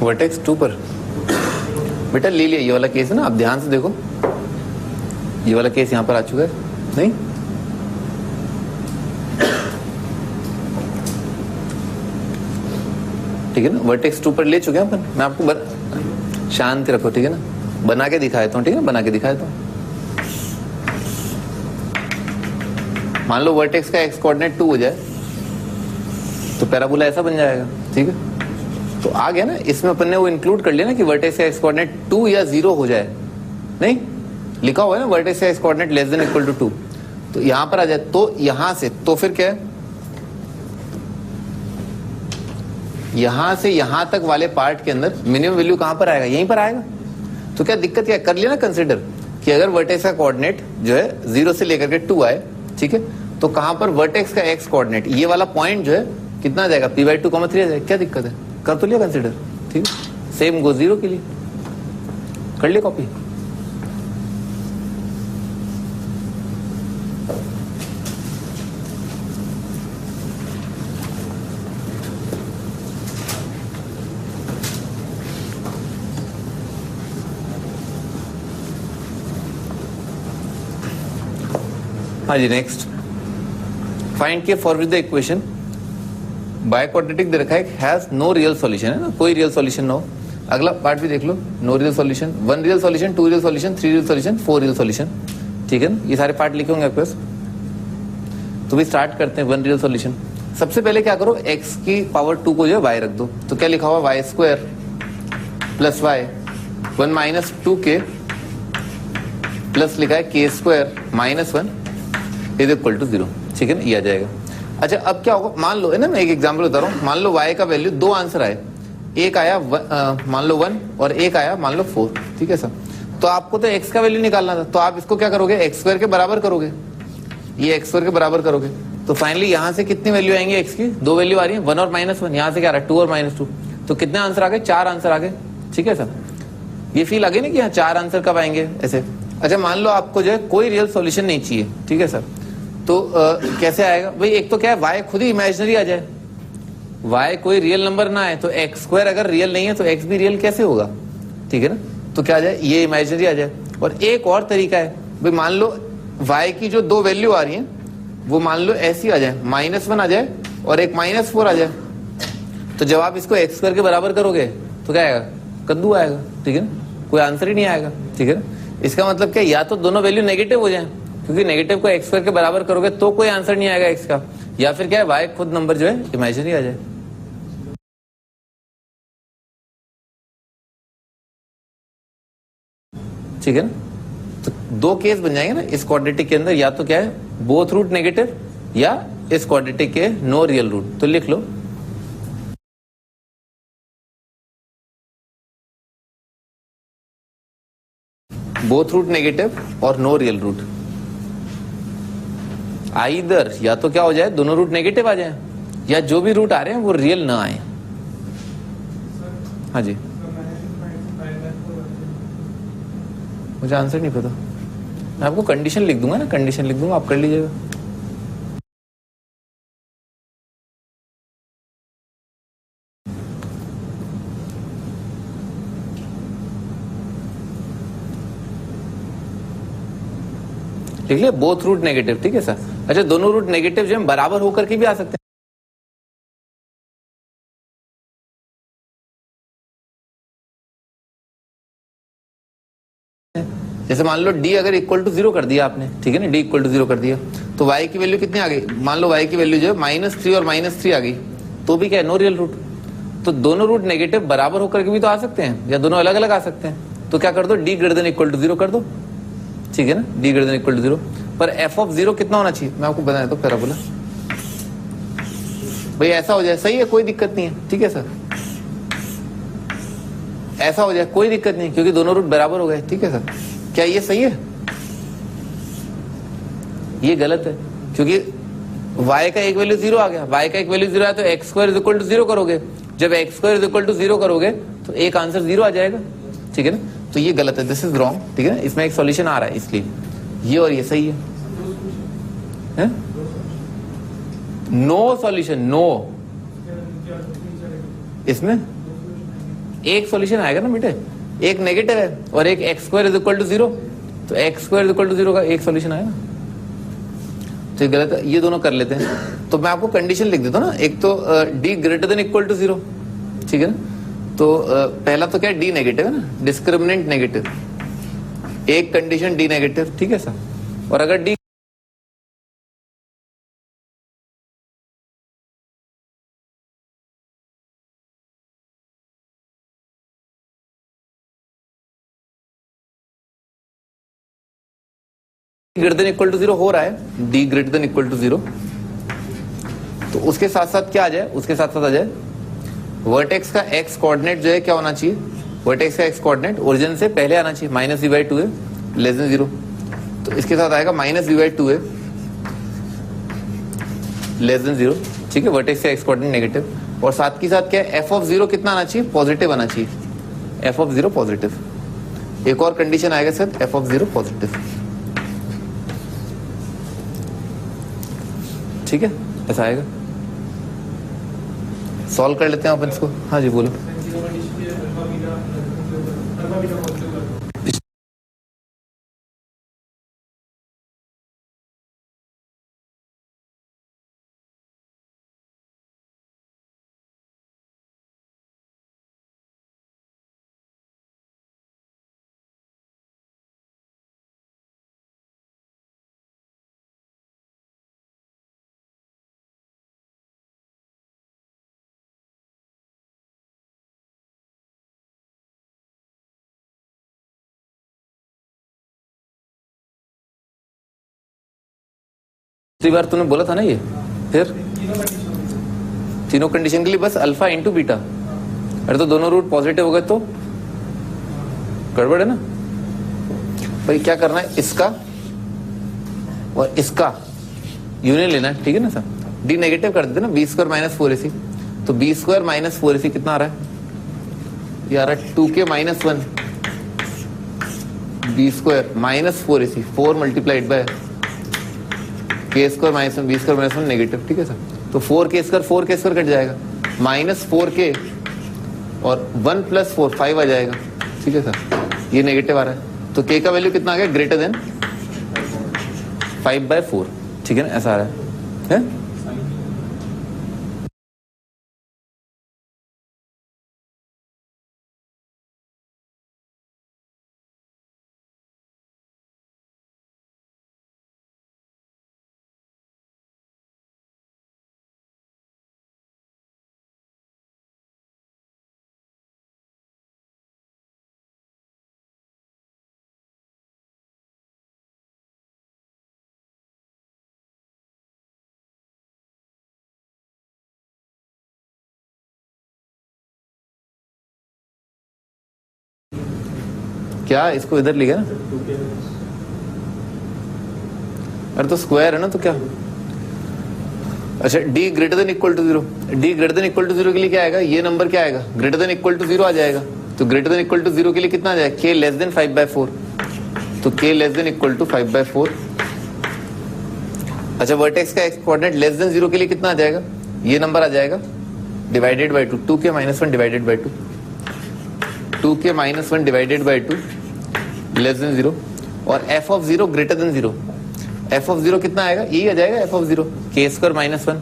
वर्टेक्स 2 पर बेटा ले लिया, ये वाला केस है ना, आप ध्यान से देखो, ये वाला केस यहां पर आ चुका है, नहीं? ठीक है ना, वर्टेक्स 2 पर ले चुके हैं अपन। मैं आपको शांत रखो, ठीक है ना, बना के दिखाया था, ठीक है ना, बना के दिखाया था। मान लो वर्टेक्स का एक्स कोऑर्डिनेट 2 हो जाए तो पैराबोला ऐसा बन जाएगा, ठीक है। तो आ गया ना, इसमें अपन ने वो इंक्लूड कर लिया ना कि वर्टेक्स का एक्स कोऑर्डिनेट 2 या 0 हो जाए, नहीं लिखा हुआ है ना, वर्टेक्स का X coordinate less than equal to 2, तो यहां पर आ जाए, तो यहां से तो फिर क्या है, यहां से यहां तक वाले पार्ट के अंदर मिनिमम वैल्यू कहां पर आएगा, यहीं पर आएगा। तो क्या दिक्कत, क्या कर लिया ना कंसिडर कि अगर वर्टेक्स का कोऑर्डिनेट जो है 0 से लेकर के 2 आए, ठीक है, तो कहां पर वर्टेक्स का एक्स कोऑर्डिनेट ये वाला पॉइंट जो है कितना आ जाएगा, p/2, 3 आ जाएगा। क्या दिक्कत है, कर तो लिया कंसिडर, ठीक है। सेम गो 0 के लिए कर लिया कॉपी। हाँ जी, नेक्स्ट फाइंड के फॉर विद द इक्वेशन बायक्वाड्रेटिक दे रखा है, हैज नो रियल सॉल्यूशन, है ना, कोई रियल सॉल्यूशन ना हो। अगला पार्ट भी देख लो, no real solution, 1 real solution, 2 real solution, 3 real solution, 4 real solution, ठीक है ना, ये सारे पार्ट लिखे होंगे आपके पास। तो भी स्टार्ट करते हैं 1 रियल सॉल्यूशन। सबसे पहले क्या करो, x की पावर 2 को जो है y रख दो, तो क्या लिखा हुआ, y square plus y 1 minus 2k plus लिखा है k square minus 1 is equal to 0, ठीक है ना, ये आ जाएगा। अच्छा अब क्या होगा, मान लो, है ना, मैं एक एग्जांपल बता रहा हूँ, मान लो y का वैल्यू 2 आंसर आए, एक आया मान लो 1 और एक आया मान लो 4, ठीक है सर। तो आपको तो x का वैल्यू निकालना था, तो आप इसको क्या करोगे, x स्क्वायर के बराबर करोगे, ये x स्क्वायर के बराबर करोगे, तो फाइनली यहां से कितनी वैल्यू आएंगे x की, 2 वैल्यू आ रही है, 1 और -1, यहां से क्या आ रहा है 2 और -2, तो कितने आंसर आ गए, 4 आंसर आ गए, ठीक है सर। ये फील आ गई ना कि यहाँ 4 आंसर कब आएंगे ऐसे। अच्छा मान लो आपको जो है कोई रियल सॉल्यूशन नहीं चाहिए, ठीक है सर, तो कैसे आएगा भाई, एक तो क्या है, y खुद ही इमेजिनरी आ जाए, y कोई रियल नंबर ना आए, तो x स्क्वायर अगर रियल नहीं है तो x भी रियल कैसे होगा, ठीक है ना, तो क्या आ जाए, ये इमेजिनरी आ जाए। और एक और तरीका है भाई, मान लो y की जो 2 वैल्यू आ रही है वो मान लो ऐसी आ जाए, -1 आ जाए और एक -4 आ जाए, तो जब आप इसको x स्क्वायर के बराबर करोगे तो क्या आएगा, कद्दू आएगा, ठीक है ना, कोई आंसर ही नहीं आएगा, ठीक है ना। इसका मतलब क्या, या तो दोनों वैल्यू नेगेटिव हो जाए, क्योंकि नेगेटिव को x स्क्वायर के बराबर करोगे तो कोई आंसर नहीं आएगा x का, या फिर क्या है, y खुद नंबर जो है इमेजिनरी आ जाए। ठीक है ना, तो 2 केस बन जाएंगे ना इस क्वाड्रेटिक के अंदर, या तो क्या है, बोथ रूट नेगेटिव, या इस क्वाड्रेटिक के नो रियल रूट। तो लिख लो बोथ रूट नेगेटिव और नो रियल रूट। आइदर या तो क्या हो जाए, दोनों रूट नेगेटिव आ जाए, या जो भी रूट आ रहे हैं वो रियल ना आए। हाँ जी, मुझे आंसर नहीं पता, मैं आपको कंडीशन लिख दूंगा ना, कंडीशन लिख दूंगा, आप कर लीजिएगा। लिख लिया, बोथ रूट नेगेटिव, ठीक है सर। अच्छा दोनों रूट नेगेटिव जो है बराबर होकर के भी आ सकते हैं, जैसे मान लो d अगर इक्वल टू 0 कर दिया आपने, ठीक है ना, d इक्वल टू 0 कर दिया, तो y की वैल्यू कितनी आ गई, मान लो y की वैल्यू जो है -3 और -3 आ गई, तो भी क्या है, नो रियल रूट। तो दोनों रूट नेगेटिव बराबर होकर के भी तो आ सकते हैं, या दोनों अलग अलग आ सकते हैं। तो क्या कर दो, d greater than equal to 0 कर दो, ठीक है ना, d greater than equal to 0। पर f ऑफ 0 कितना होना चाहिए, मैं आपको बता देता हूँ पैराबोला, भाई ऐसा हो जाए, सही है, कोई दिक्कत नहीं है, ठीक है सर, ऐसा हो जाए कोई दिक्कत नहीं, क्योंकि दोनों रूट बराबर हो गए, ठीक है सर। क्या ये सही है, ये गलत है, क्योंकि y का एक वैल्यू 0 आ गया, y का एक वैल्यू 0 आया तो x square is equal to 0 करोगे, जब x square is equal to 0 करोगे तो एक आंसर 0 आ जाएगा, ठीक है ना, तो ये गलत है, दिस इज रॉन्ग, ठीक है ना, इसमें एक सॉल्यूशन आ रहा है, इसलिए ये और ये सही है? नो सॉल्यूशन, नो, इसमें एक सॉल्यूशन आएगा ना बेटे, एक नेगेटिव है और एक x square is equal to 0, तो x square is equal to 0 का एक सॉल्यूशन आया ना। तो गलत है, ये दोनों कर लेते हैं। तो मैं आपको कंडीशन लिख देता हूँ ना, एक तो d greater than equal to 0, ठीक है ना। तो पहला तो क्या है, डी नेगेटिव है ना, डिस्क्रिमिनेंट नेगेटिव, एक कंडीशन डी नेगेटिव, ठीक है सर। और अगर d greater than equal to 0 हो रहा है, d greater than equal to 0, तो उसके साथ साथ क्या आ जाए, उसके साथ साथ आ जाए वर्टेक्स का एक्स कोऑर्डिनेट जो है क्या होना चाहिए, वर्टेक्स का एक्स कोऑर्डिनेट ओरिजिन से पहले आना चाहिए, माइनस वी बाई टू है लेस देन 0, तो इसके साथ आएगा माइनस वी बाई टू है लेस देन 0, ठीक है, वर्टेक्स का एक्स कोऑर्डिनेट नेगेटिव। और साथ की साथ क्या है, एफ ऑफ 0 कितना आना चाहिए, पॉजिटिव आना चाहिए, एफ ऑफ 0 पॉजिटिव। एक और कंडीशन आएगा सर, एफ ऑफ 0 पॉजिटिव, ठीक है, ऐसा आएगा। सॉल्व कर लेते हैं अपन इसको। हाँ जी बोलो। दूसरी बार तूने बोला था ना ये, फिर तीनों कंडीशन के लिए बस अल्फा इंटू बीटा, अरे तो दोनों रूट पॉजिटिव हो गए तो गड़बड़ है ना भाई। क्या करना है, इसका और इसका यूनियन लेना है, ठीक है ना सर। डी नेगेटिव कर देते ना, बी स्क्वायर माइनस 4ac, तो बी स्क्वायर माइनस 4ac कितना आ रहा है, ये आ रहा है 2k minus 1 b square minus 4ac, 4 multiplied by k square minus 1 b square minus 1 negative, ठीक है सर। तो 4k स्क्वायर कट जाएगा, माइनस 4k और 1 प्लस 4 5 आ जाएगा, ठीक है सर। ये नेगेटिव आ रहा है, तो k का वैल्यू कितना आ गया, ग्रेटर देन 5/4, ठीक है ना, ऐसा आ रहा है? क्या इसको इधर लिखा ना, अरे तो स्क्वायर है ना, तो क्या, अच्छा d greater than equal to 0, d greater than equal to 0 के लिए क्या आएगा, ये नंबर क्या आएगा, ग्रेटर देन इक्वल टू 0 आ जाएगा, तो ग्रेटर देन इक्वल टू 0 के लिए कितना आ जाएगा, k लेस देन 5/4, तो k less than equal to 5/4। अच्छा वर्टेक्स का एक्स कोऑर्डिनेट लेस देन 0 के लिए कितना आ जाएगा, ये नंबर आ जाएगा divided by 2, 2k minus 1 divided by 2, 2k minus 1 divided by 2 less than 0, और F of 0 greater than 0, F of 0 कितना आएगा, यही आ जाएगा F of 0, k square minus 1,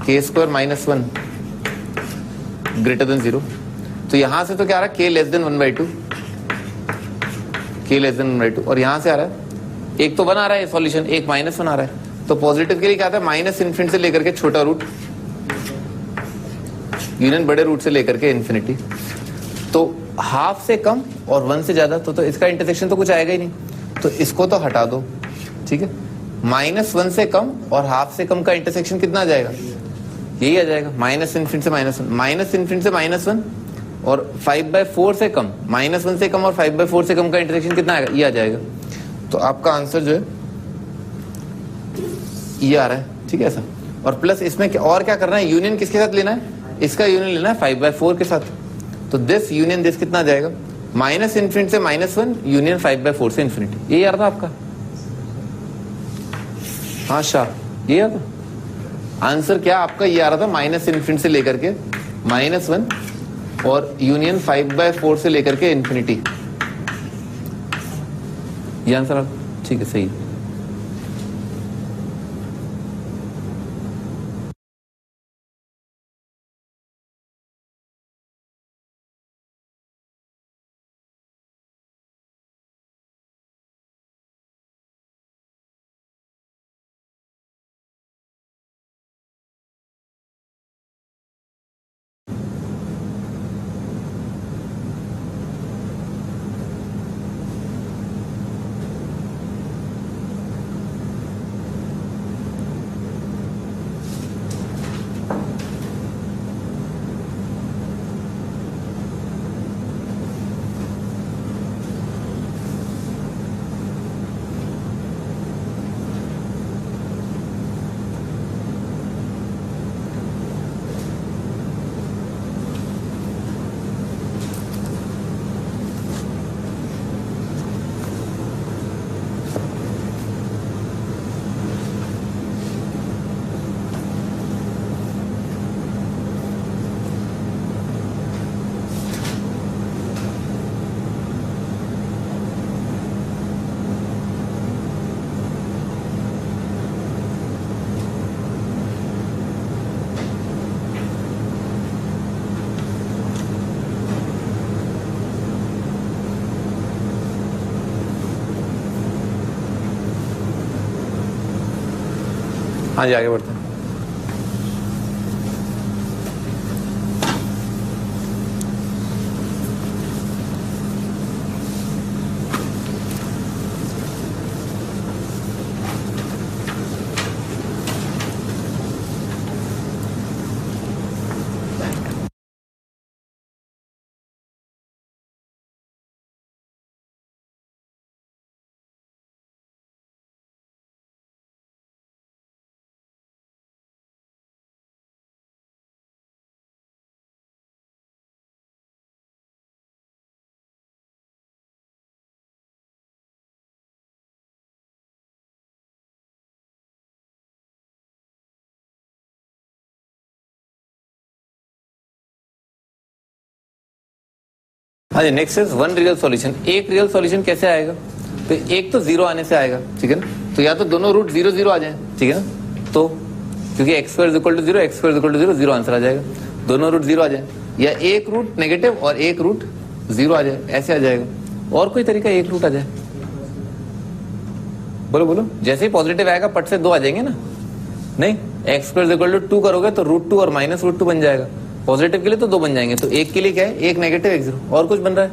k square minus 1 greater than 0, तो यहां से तो क्या आ रहा है, k less then 1/2, k less then 1/2, और यहां से आ रहा है एक तो 1 आ रहा है सॉल्यूशन, एक माइनस 1 आ रहा है, तो पॉजिटिव के लिए क्या आता है, माइनस इन्फिनिटी से लेकर के छोटा रूट यूनियन बड़े रूट से लेकर के इन्फिनिटी, तो हाफ से कम और 1 से ज्यादा, तो इसका इंटरसेक्शन तो कुछ आएगा ही नहीं, तो इसको तो हटा दो, ठीक है। -1 से कम और हाफ से कम का इंटरसेक्शन कितना आ जाएगा, यही आ जाएगा, माइनस इन्फिनिटी से -1, माइनस इन्फिनिटी से -1, और 5/4 से कम, -1 से कम और 5/4 से कम का इंटरेक्शन कितना आएगा, ये आ जाएगा। तो आपका आंसर जो है ये आ रहा है, ठीक है ऐसा। और प्लस इसमें और क्या करना है, यूनियन किसके साथ लेना है, इसका यूनियन लेना है 5/4 के साथ। तो दिस यूनियन दिस कितना आ जाएगा, -∞ से -1 यूनियन 5/4 से इन्फिनिटी। ये यार था आपका, हाँ शाह, ये यार था आंसर। क्या आपका ये आ रहा था, -∞ से लेकर के -1 और यूनियन 5/4 से लेकर के इन्फिनिटी, ये आंसर। ठीक है, सही। हाँ जी, आगे बढ़ते हैं। हाँ जी, next is one real solution. एक रियल सॉल्यूशन कैसे आएगा, तो एक तो 0 आने से आएगा, ठीक है ना। तो या तो दोनों रूट 0 0 आ जाए, ठीक है ना, तो क्योंकि x² = 0, x² = 0, 0 आंसर आ जाएगा। दोनों रूट 0 आ जाए, या एक रूट नेगेटिव और एक रूट 0 आ जाए, ऐसे आ जाएगा। और कोई तरीका, एक रूट आ जाए, बोलो बोलो। जैसे ही पॉजिटिव आएगा पट से 2 आ जाएंगे ना, नहीं, x² = 2 करोगे तो √2 और -√2 बन जाएगा। पॉजिटिव के लिए तो 2 बन जाएंगे, तो एक के लिए क्या है, एक नेगेटिव एक 0। और कुछ बन रहा है,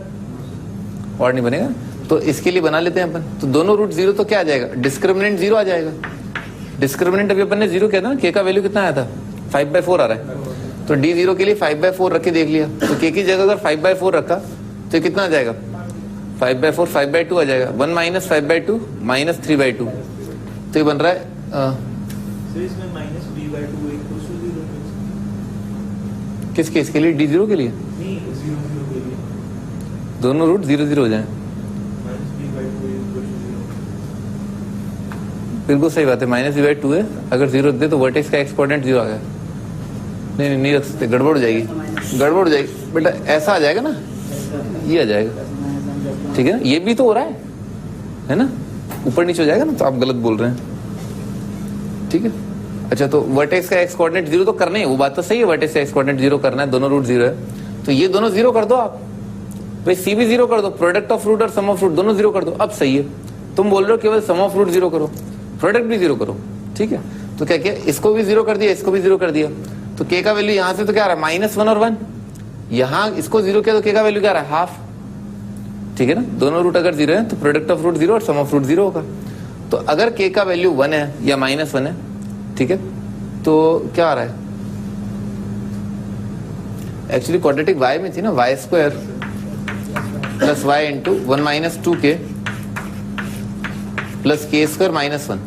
और नहीं बनेगा, तो इसके लिए बना लेते हैं अपन। तो दोनों रूट 0 तो क्या आ जाएगा, डिस्क्रिमिनेंट 0 आ जाएगा। डिस्क्रिमिनेंट अभी अपन ने 0 किया था ना, k का वैल्यू कितना आया था, 5/4 आ रहा है। तो d0 के लिए 5/4 रख के देख लिया, तो k की जगह अगर 5/4 रखा तो कितना आ जाएगा, 5/4 5/2 आ जाएगा। 1 - 5/2 - 3/2, तो ये बन रहा है किस केस के लिए, d0 के लिए, दोनों रूट 0 0 हो जाए। बिल्कुल सही बात है, -b/2 है, अगर 0 दे तो वर्टेक्स का एक्सपोनेंट 0 आ गया। नहीं नहीं रख सकते, गड़बड़ हो जाएगी, गड़बड़ हो जाएगी बेटा। ऐसा आ जाएगा ना, ये आ जाएगा, ठीक है ना। ये भी तो हो रहा है ना, ऊपर नीचे हो जाएगा ना, तो आप गलत बोल रहे हैं, ठीक है। अच्छा, तो वर्टेक्स का एक्स कोऑर्डिनेट 0 तो करना है, वो बात तो सही है, वर्टेक्स का एक्स कोऑर्डिनेट 0 करना है, दोनों रूट 0 है, तो ये दोनों 0 कर दो आप। भाई सी भी 0 कर दो, प्रोडक्ट ऑफ रूट और सम ऑफ रूट दोनों 0 कर दो, अब सही है। तुम बोल रहे हो केवल सम ऑफ रूट 0 करो, प्रोडक्ट भी 0 करो, ठीक है। तो क्या किया, इसको भी 0 कर दिया, इसको भी 0 कर दिया। तो k का वैल्यू यहां से तो क्या आ रहा है, -1 और 1। यहां इसको 0 किया तो k का वैल्यू क्या आ रहा है, हाफ, ठीक है ना। दोनों रूट अगर 0 है तो प्रोडक्ट ऑफ रूट 0 और सम ऑफ रूट 0 होगा। तो अगर k का वैल्यू 1 है या -1 है, ठीक है, तो क्या आ रहा है, एक्चुअली क्वाड्रेटिक y में थी ना, y square plus y into 1 minus 2k plus k square minus 1।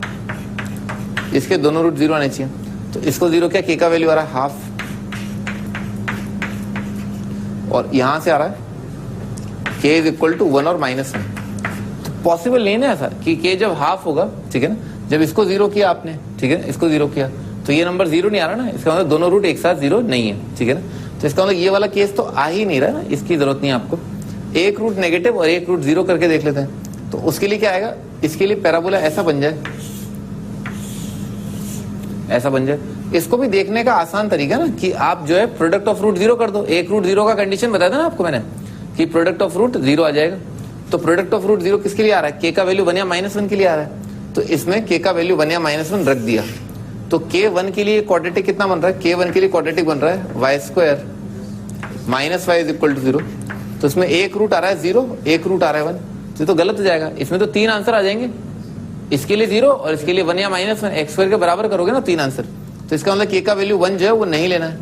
इसके दोनों रूट 0 आने चाहिए, तो इसको 0 क्या, k का वैल्यू आ रहा है हाफ, और यहां से आ रहा है k इज इक्वल टू 1 और माइनस 1। तो पॉसिबल नहीं है ना ऐसा कि k जब हाफ होगा, ठीक है ना, जब इसको 0 किया आपने, ठीक है, इसको 0 किया तो ये नंबर 0 नहीं आ रहा ना, इसका मतलब दोनों रूट एक साथ 0 नहीं है, ठीक है ना। तो इसका मतलब ये वाला केस तो आ ही नहीं रहा ना, इसकी जरूरत नहीं है आपको। एक रूट नेगेटिव और एक रूट 0 करके देख लेते हैं। तो उसके लिए क्या आएगा, इसके लिए पैराबोला ऐसा बन जाए, ऐसा बन जाए। इसको भी देखने का आसान तरीका ना कि आप जो है प्रोडक्ट ऑफ रूट 0 कर दो। एक रूट 0 का कंडीशन बताया था ना आपको मैंने कि प्रोडक्ट ऑफ रूट 0 आ जाएगा। तो प्रोडक्ट ऑफ रूट 0 किसके लिए आ रहा है, k का वैल्यू 1 या माइनस 1 के लिए आ रहा है। तो इसमें k का वैल्यू 1 या माइनस 1 रख दिया, तो k1 के लिए क्वाड्रेटिक कितना बन रहा है, k1 के लिए क्वाड्रेटिक बन रहा है y square minus y is equal to 0। तो इसमें एक रूट आ रहा है 0, एक रूट आ रहा है 1, तो गलत हो जाएगा। इसमें तो 3 आंसर आ जाएंगे, इसके लिए 0 और इसके लिए 1 या माइनस 1, एक्स स्क्वायर के बराबर करोगे ना 3 आंसर। तो इसका मतलब k का वैल्यू 1 जो है वो नहीं लेना है,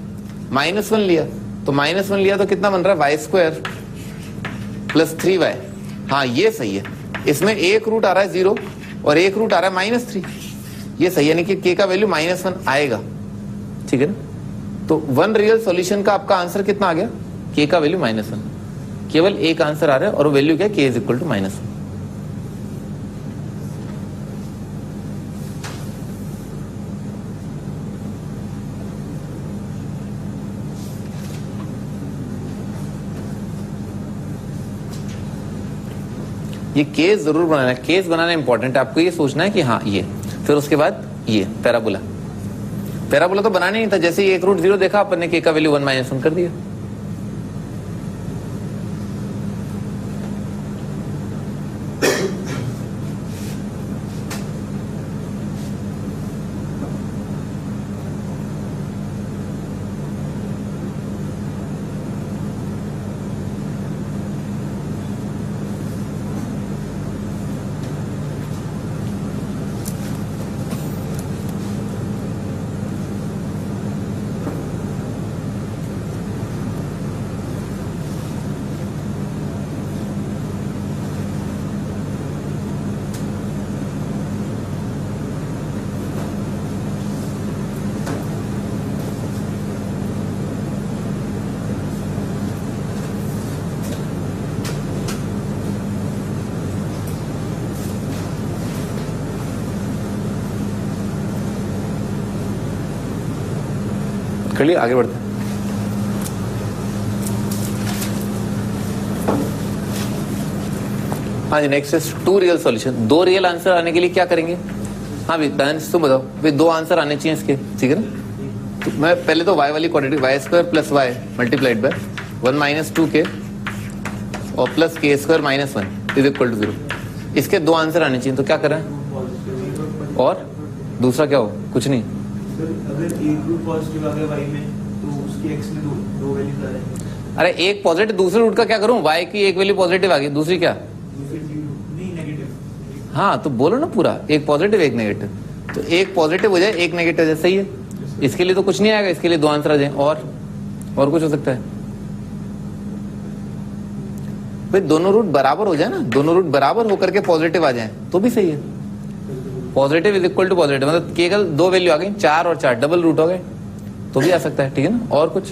माइनस 1 लिया, तो माइनस 1 लिया तो कितना बन रहा है वाई स्क्वायर प्लस 3y। हाँ ये सही है, इसमें एक रूट आ रहा है 0 और एक रूट आ रहा है माइनस 3, ये सही है, यानी कि k का वैल्यू माइनस 1 आएगा, ठीक है ना। तो 1 रियल सॉल्यूशन का आपका आंसर कितना आ गया, k का वैल्यू माइनस 1। केवल एक आंसर आ रहा है और वो वैल्यू क्या है, k is equal to minus 1। ये केस जरूर बनाना है, केस बनाना इंपॉर्टेंट है। आपको ये सोचना है कि हाँ ये, फिर उसके बाद ये पैराबोला। पैराबोला तो बनाना नहीं था, जैसे ही एक रूट 0 देखा अपन ने k का वैल्यू 1 माइनस 1 कर दिया। कर लिया, आगे बढ़ते हैं। हाँ जी, next is 2 real solution. 2 real answer आने के लिए क्या करेंगे। हाँ भाई दानिश तुम बताओ, भाई 2 आंसर आने चाहिए इसके, ठीक है ना। तो मैं पहले तो y वाली quadratic y square plus y multiplied by 1 minus 2k और plus k square minus 1 is equal to 0। इसके 2 आंसर आने चाहिए, तो क्या करें, और दूसरा क्या हो, कुछ नहीं। अगर एक रूट पॉजिटिव आ गया y में तो उसकी x में दो वैल्यूज आ जाएंगी। अरे एक पॉजिटिव, दूसरे रूट का क्या करूं, y की एक वैल्यू पॉजिटिव आ गई, दूसरी क्या, नहीं नेगेटिव। हाँ तो बोलो ना पूरा, एक पॉजिटिव एक नेगेटिव, तो एक पॉजिटिव हो जाए एक नेगेटिव हो जाए, सही है। इसके लिए तो कुछ नहीं आएगा, इसके लिए 2 आंसर आ जाए, और कुछ हो सकता है। भाई दोनों रूट बराबर हो जाए ना, दोनों रूट बराबर होकर के पॉजिटिव आ जाए तो भी सही है। Positive is equal to positive, मतलब केवल 2 वैल्यू आ गई, 4 और 4 डबल रूट हो गए तो भी आ सकता है, ठीक है ना। और कुछ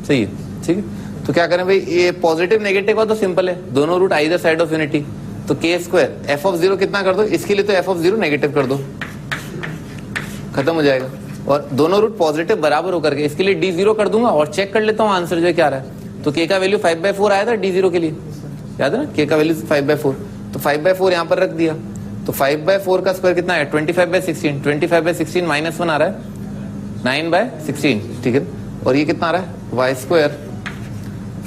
सही है, ठीक है। तो क्या करें भाई, ये पॉजिटिव नेगेटिव का तो सिंपल है, दोनों root either side of unity, तो k स्क्वायर एफ ऑफ 0 कितना कर दो, इसके लिए तो एफ ऑफ 0 नेगेटिव कर दो, खत्म हो जाएगा। और दोनों रूट पॉजिटिव बराबर होकर के, इसके लिए d0 कर दूंगा और चेक कर लेता हूँ आंसर जो क्या रहा है। तो k का वैल्यू 5/4 आया था d0 के लिए, याद है ना, k का वैल्यू 5/4, तो 5/4 यहाँ पर रख दिया। तो 5/4 का स्क्वायर कितना है, 25/16, 25/16 माइनस 1 आ रहा है 9/16, ठीक है। और ये कितना आ रहा है, वाई स्क्वायर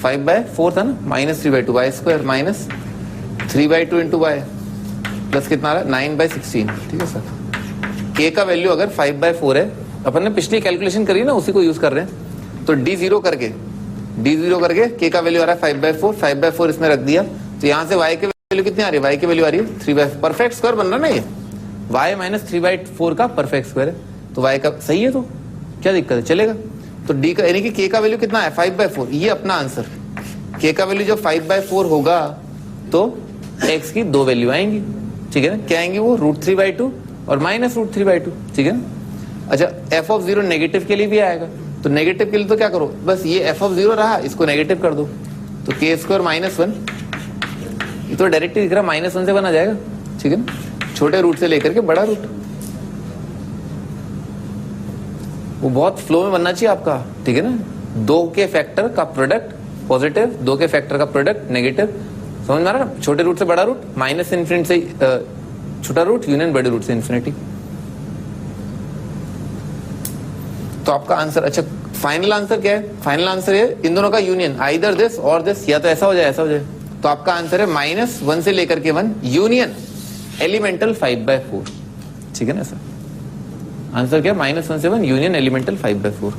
5/4 था ना, minus 3/2 y square minus 3/2 into y plus कितना आ रहा है 9/16, ठीक है सर। k का वैल्यू अगर 5/4 है, अपन ने पिछली कैलकुलेशन करी ना, उसी को यूज कर रहे हैं, तो d0 करके k का वैल्यू आ रहा है 5/4, 5/4 इसमें रख दिया, तो यहाँ से y के वैल्यू कितनी आ रही है, y की वैल्यू आ रही है 3/4, परफेक्ट स्क्वायर बन रहा ना ये, y माइनस 3/4 का परफेक्ट स्क्वायर है, तो y का सही है, तो क्या दिक्कत है, चलेगा। तो डी का यानी कि के का वैल्यू कितना है 5/4, ये अपना आंसर। के का वैल्यू जब 5/4 होगा तो एक्स की दो वैल्यू आएंगी, ठीक है ना। क्या आएंगी वो, √3/2 और -√3/2, ठीक है ना। अच्छा f(0) नेगेटिव के लिए भी आएगा, तो नेगेटिव के लिए तो क्या करो, बस ये f(0) रहा, इसको नेगेटिव कर दो, तो k² -1, ये तो डायरेक्ट दिख रहा, -1 से 1 आ जाएगा, ठीक है ना। छोटे रूट से लेकर के बड़ा रूट, वो बहुत फ्लो में बनना चाहिए आपका, ठीक है ना। 2 के फैक्टर का प्रोडक्ट पॉजिटिव, 2 के फैक्टर का प्रोडक्ट नेगेटिव, समझ में आ रहा ना। छोटे रूट से बड़ा रूट, -∞ से छोटा रूट, यूनियन बड़े रूट से इन्फिनिटी। तो आपका आंसर, अच्छा फाइनल आंसर क्या है, फाइनल आंसर है इन दोनों का यूनियन, आइदर दिस और दिस, या तो ऐसा हो जाए ऐसा हो जाए। तो आपका आंसर है -1 से लेकर के 1 यूनियन एलिमेंटल 5/4, ठीक है ना सर। आंसर क्या, -1 से 1 यूनियन एलिमेंटल 5/4।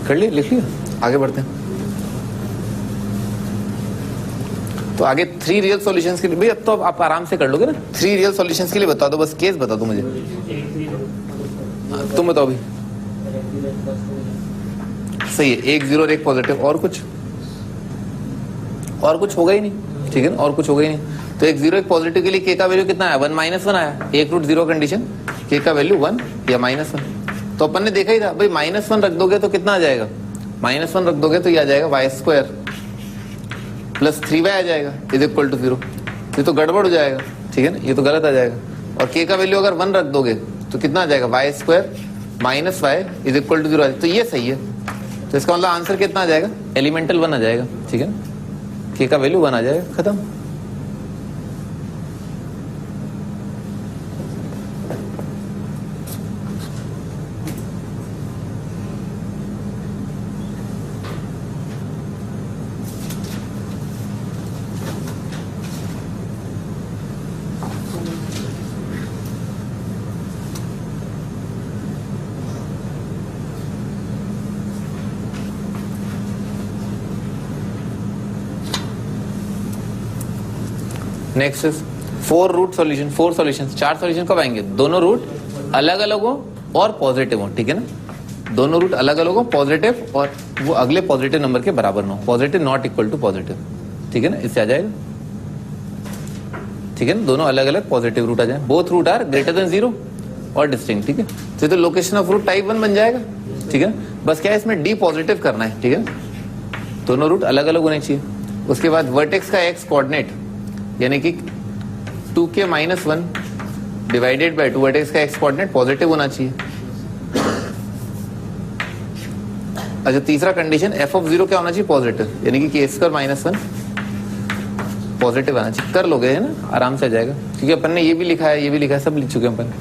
कर लिए, लिख लिया, आगे बढ़ते हैं। तो आगे 3 रियल सॉल्यूशंस के लिए भाई, अब तो आप आराम से कर लोगे ना। 3 रियल सॉल्यूशंस के लिए बता दो, बस केस बता दो मुझे। तुम बताओ भी। सही है, 1 0 और 1 पॉजिटिव, और कुछ होगा ही नहीं, ठीक है ना, और कुछ होगा ही नहीं। तो 1 0 1 पॉजिटिव के लिए के का वैल्यू कितना आया, 1 -1 आया, 1√0 कंडीशन, के का वैल्यू 1 या -1। तो अपन ने देखा ही था भाई, -1 रख दोगे तो कितना आ जाएगा, -1 रख दोगे तो ये आ जाएगा y² + 3y आ जाएगा = 0। ये तो गड़बड़ हो जाएगा, ठीक है ना, ये तो गलत आ जाएगा। और k का वैल्यू अगर 1 रख दोगे तो कितना आ जाएगा, y² - y = 0। तो ये सही है, तो इसका मतलब आंसर कितना आ जाएगा, एलिमेंटल 1 आ जाएगा, ठीक है ना। k का वैल्यू 1 आ जाएगा, खत्म। Next is 4 root solution, 4 solution, 4 solution कब आएंगे, दोनों रूट अलग अलग हो और पॉजिटिव हो, ठीक है ना। दोनों रूट अलग अलग हो, पॉजिटिव, और वो अगले पॉजिटिव नंबर के बराबर ना हो, positive not equal to positive, ठीक है ना, इससे आ जाएगा, ठीक है ना। दोनों अलग अलग पॉजिटिव रूट आ जाए, बोथ रूट आर > 0 और डिस्टिंक्ट, ठीक है। तो लोकेशन ऑफ रूट टाइप 1 बन जाएगा, ठीक है। बस क्या है, इसमें डी पॉजिटिव करना है, ठीक है। दोनों रूट अलग अलग होने चाहिए। उसके बाद वर्टेक्स का एक्स कोऑर्डिनेट यानी कि 2k - 1 डिवाइडेड बाय 2, वर्टेक्स का एक्स कोऑर्डिनेट पॉजिटिव होना चाहिए। अच्छा तीसरा कंडीशन, f(0) क्या होना चाहिए, पॉजिटिव, यानी कि k² - 1 पॉजिटिव आना चाहिए। कर लोगे है ना, आराम से आ जाएगा, क्योंकि अपन ने ये भी लिखा है, ये भी लिखा है, सब लिख चुके हैं अपन।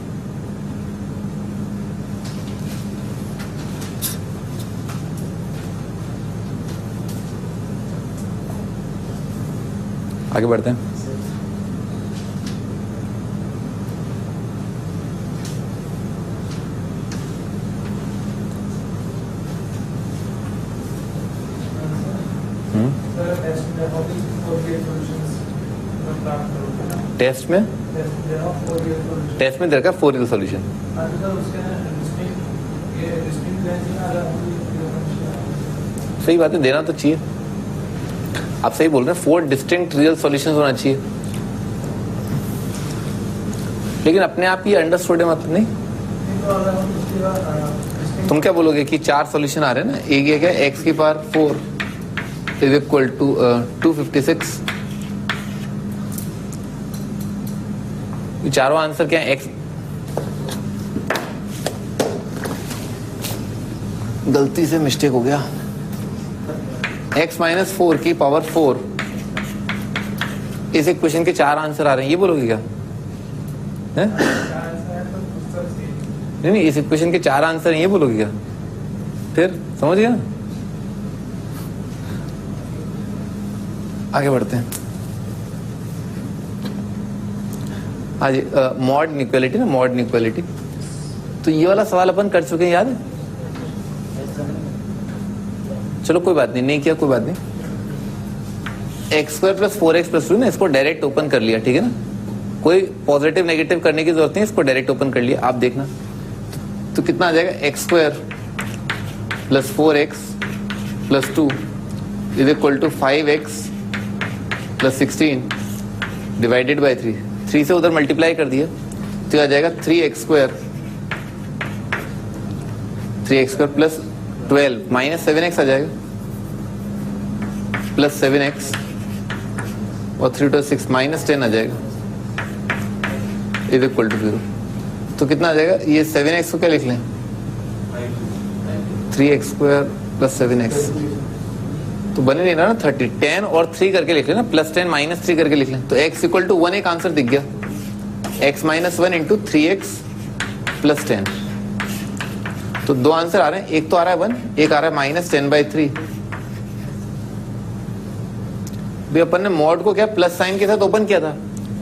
आगे बढ़ते हैं। टेस्ट में देखा 4 रियल सॉल्यूशन। सही बात है, देना तो चाहिए, आप सही बोल रहे हैं, 4 डिस्टिंक्ट रियल सॉल्यूशंस होना चाहिए, लेकिन अपने आप ही अंडरस्टूड है मतलब नहीं। तुम क्या बोलोगे कि 4 सॉल्यूशन आ रहे हैं ना, एक ये क्या x⁴ इज इक्वल टू 256। चारों आंसर क्या है? एक्स, गलती से मिस्टेक हो गया, x माइनस 4 की पावर 4। इस इक्वेशन के 4 आंसर आ रहे हैं, ये बोलोगे क्या है? नहीं, इस इक्वेशन के 4 आंसर हैं, ये बोलोगे क्या? फिर समझ गया? आगे बढ़ते हैं। हाँ जी, मॉड इनइक्वालिटी ना, मॉड इनइक्वालिटी। तो ये वाला सवाल अपन कर चुके हैं, याद है? चलो कोई बात नहीं किया, कोई बात नहीं। x² + 4x + 2 ना, इसको डायरेक्ट ओपन कर लिया, ठीक है ना? कोई पॉजिटिव नेगेटिव करने की जरूरत नहीं, इसको डायरेक्ट ओपन कर लिया। आप देखना तो कितना आ जाएगा? x² + 4x + 2 is equal to 5x + 16 divided by 3। 3 से उधर मल्टीप्लाई कर दिया तो आ जाएगा 3x² + 12 माइनस 7x आ जाएगा प्लस 7x और 3 × 6 माइनस 10 आ जाएगा इज इक्वल टू 0। तो कितना आ जाएगा? ये 7x को क्या लिख लें? 3x² + 7x तो बने नहीं ना 30। 10 और 3 करके लिख लें ना, +10 -3 करके लिख लें तो x = 1 एक आंसर दिख गया। x - 1 × 3x + 10। तो 2 आंसर आ रहे हैं, एक तो आ रहा है 1, एक आ रहा है -10/3। भी अपन ने मॉड को क्या प्लस साइन के साथ ओपन किया था,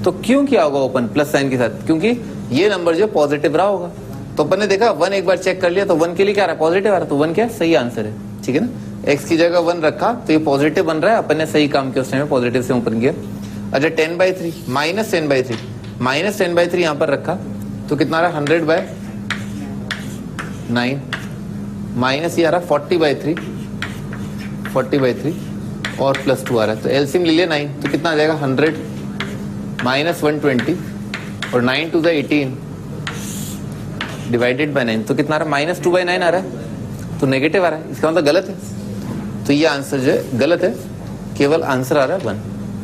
तो क्यों किया होगा ओपन प्लस साइन के साथ? क्योंकि ये नंबर जो पॉजिटिव रहा होगा। तो अपन ने देखा 1 एक बार चेक कर लिया तो 1 के लिए क्या रहा है? पॉजिटिव आ रहा है, तो 1 क्या सही आंसर है, ठीक है ना? x की जगह 1 रखा तो ये पॉजिटिव बन रहा है, अपन ने सही काम किया, उस टाइम में पॉजिटिव से ओपन किया। अच्छा 10/3 -10/3 -10/3 यहाँ पर रखा तो कितना आ रहा है? 100/9 माइनस ये आ रहा है 40/3 और +2 आ रहा है। तो एलसीएम ले लिया 9 तो कितना आ जाएगा? 100 - 120 और 9 × 2 = 18 डिवाइडेड बाय 9 तो कितना आ रहा है? -2/9 आ रहा है, तो नेगेटिव आ रहा है, इसका मतलब गलत है। तो ये आंसर जो है गलत है, केवल आंसर आ रहा है 1,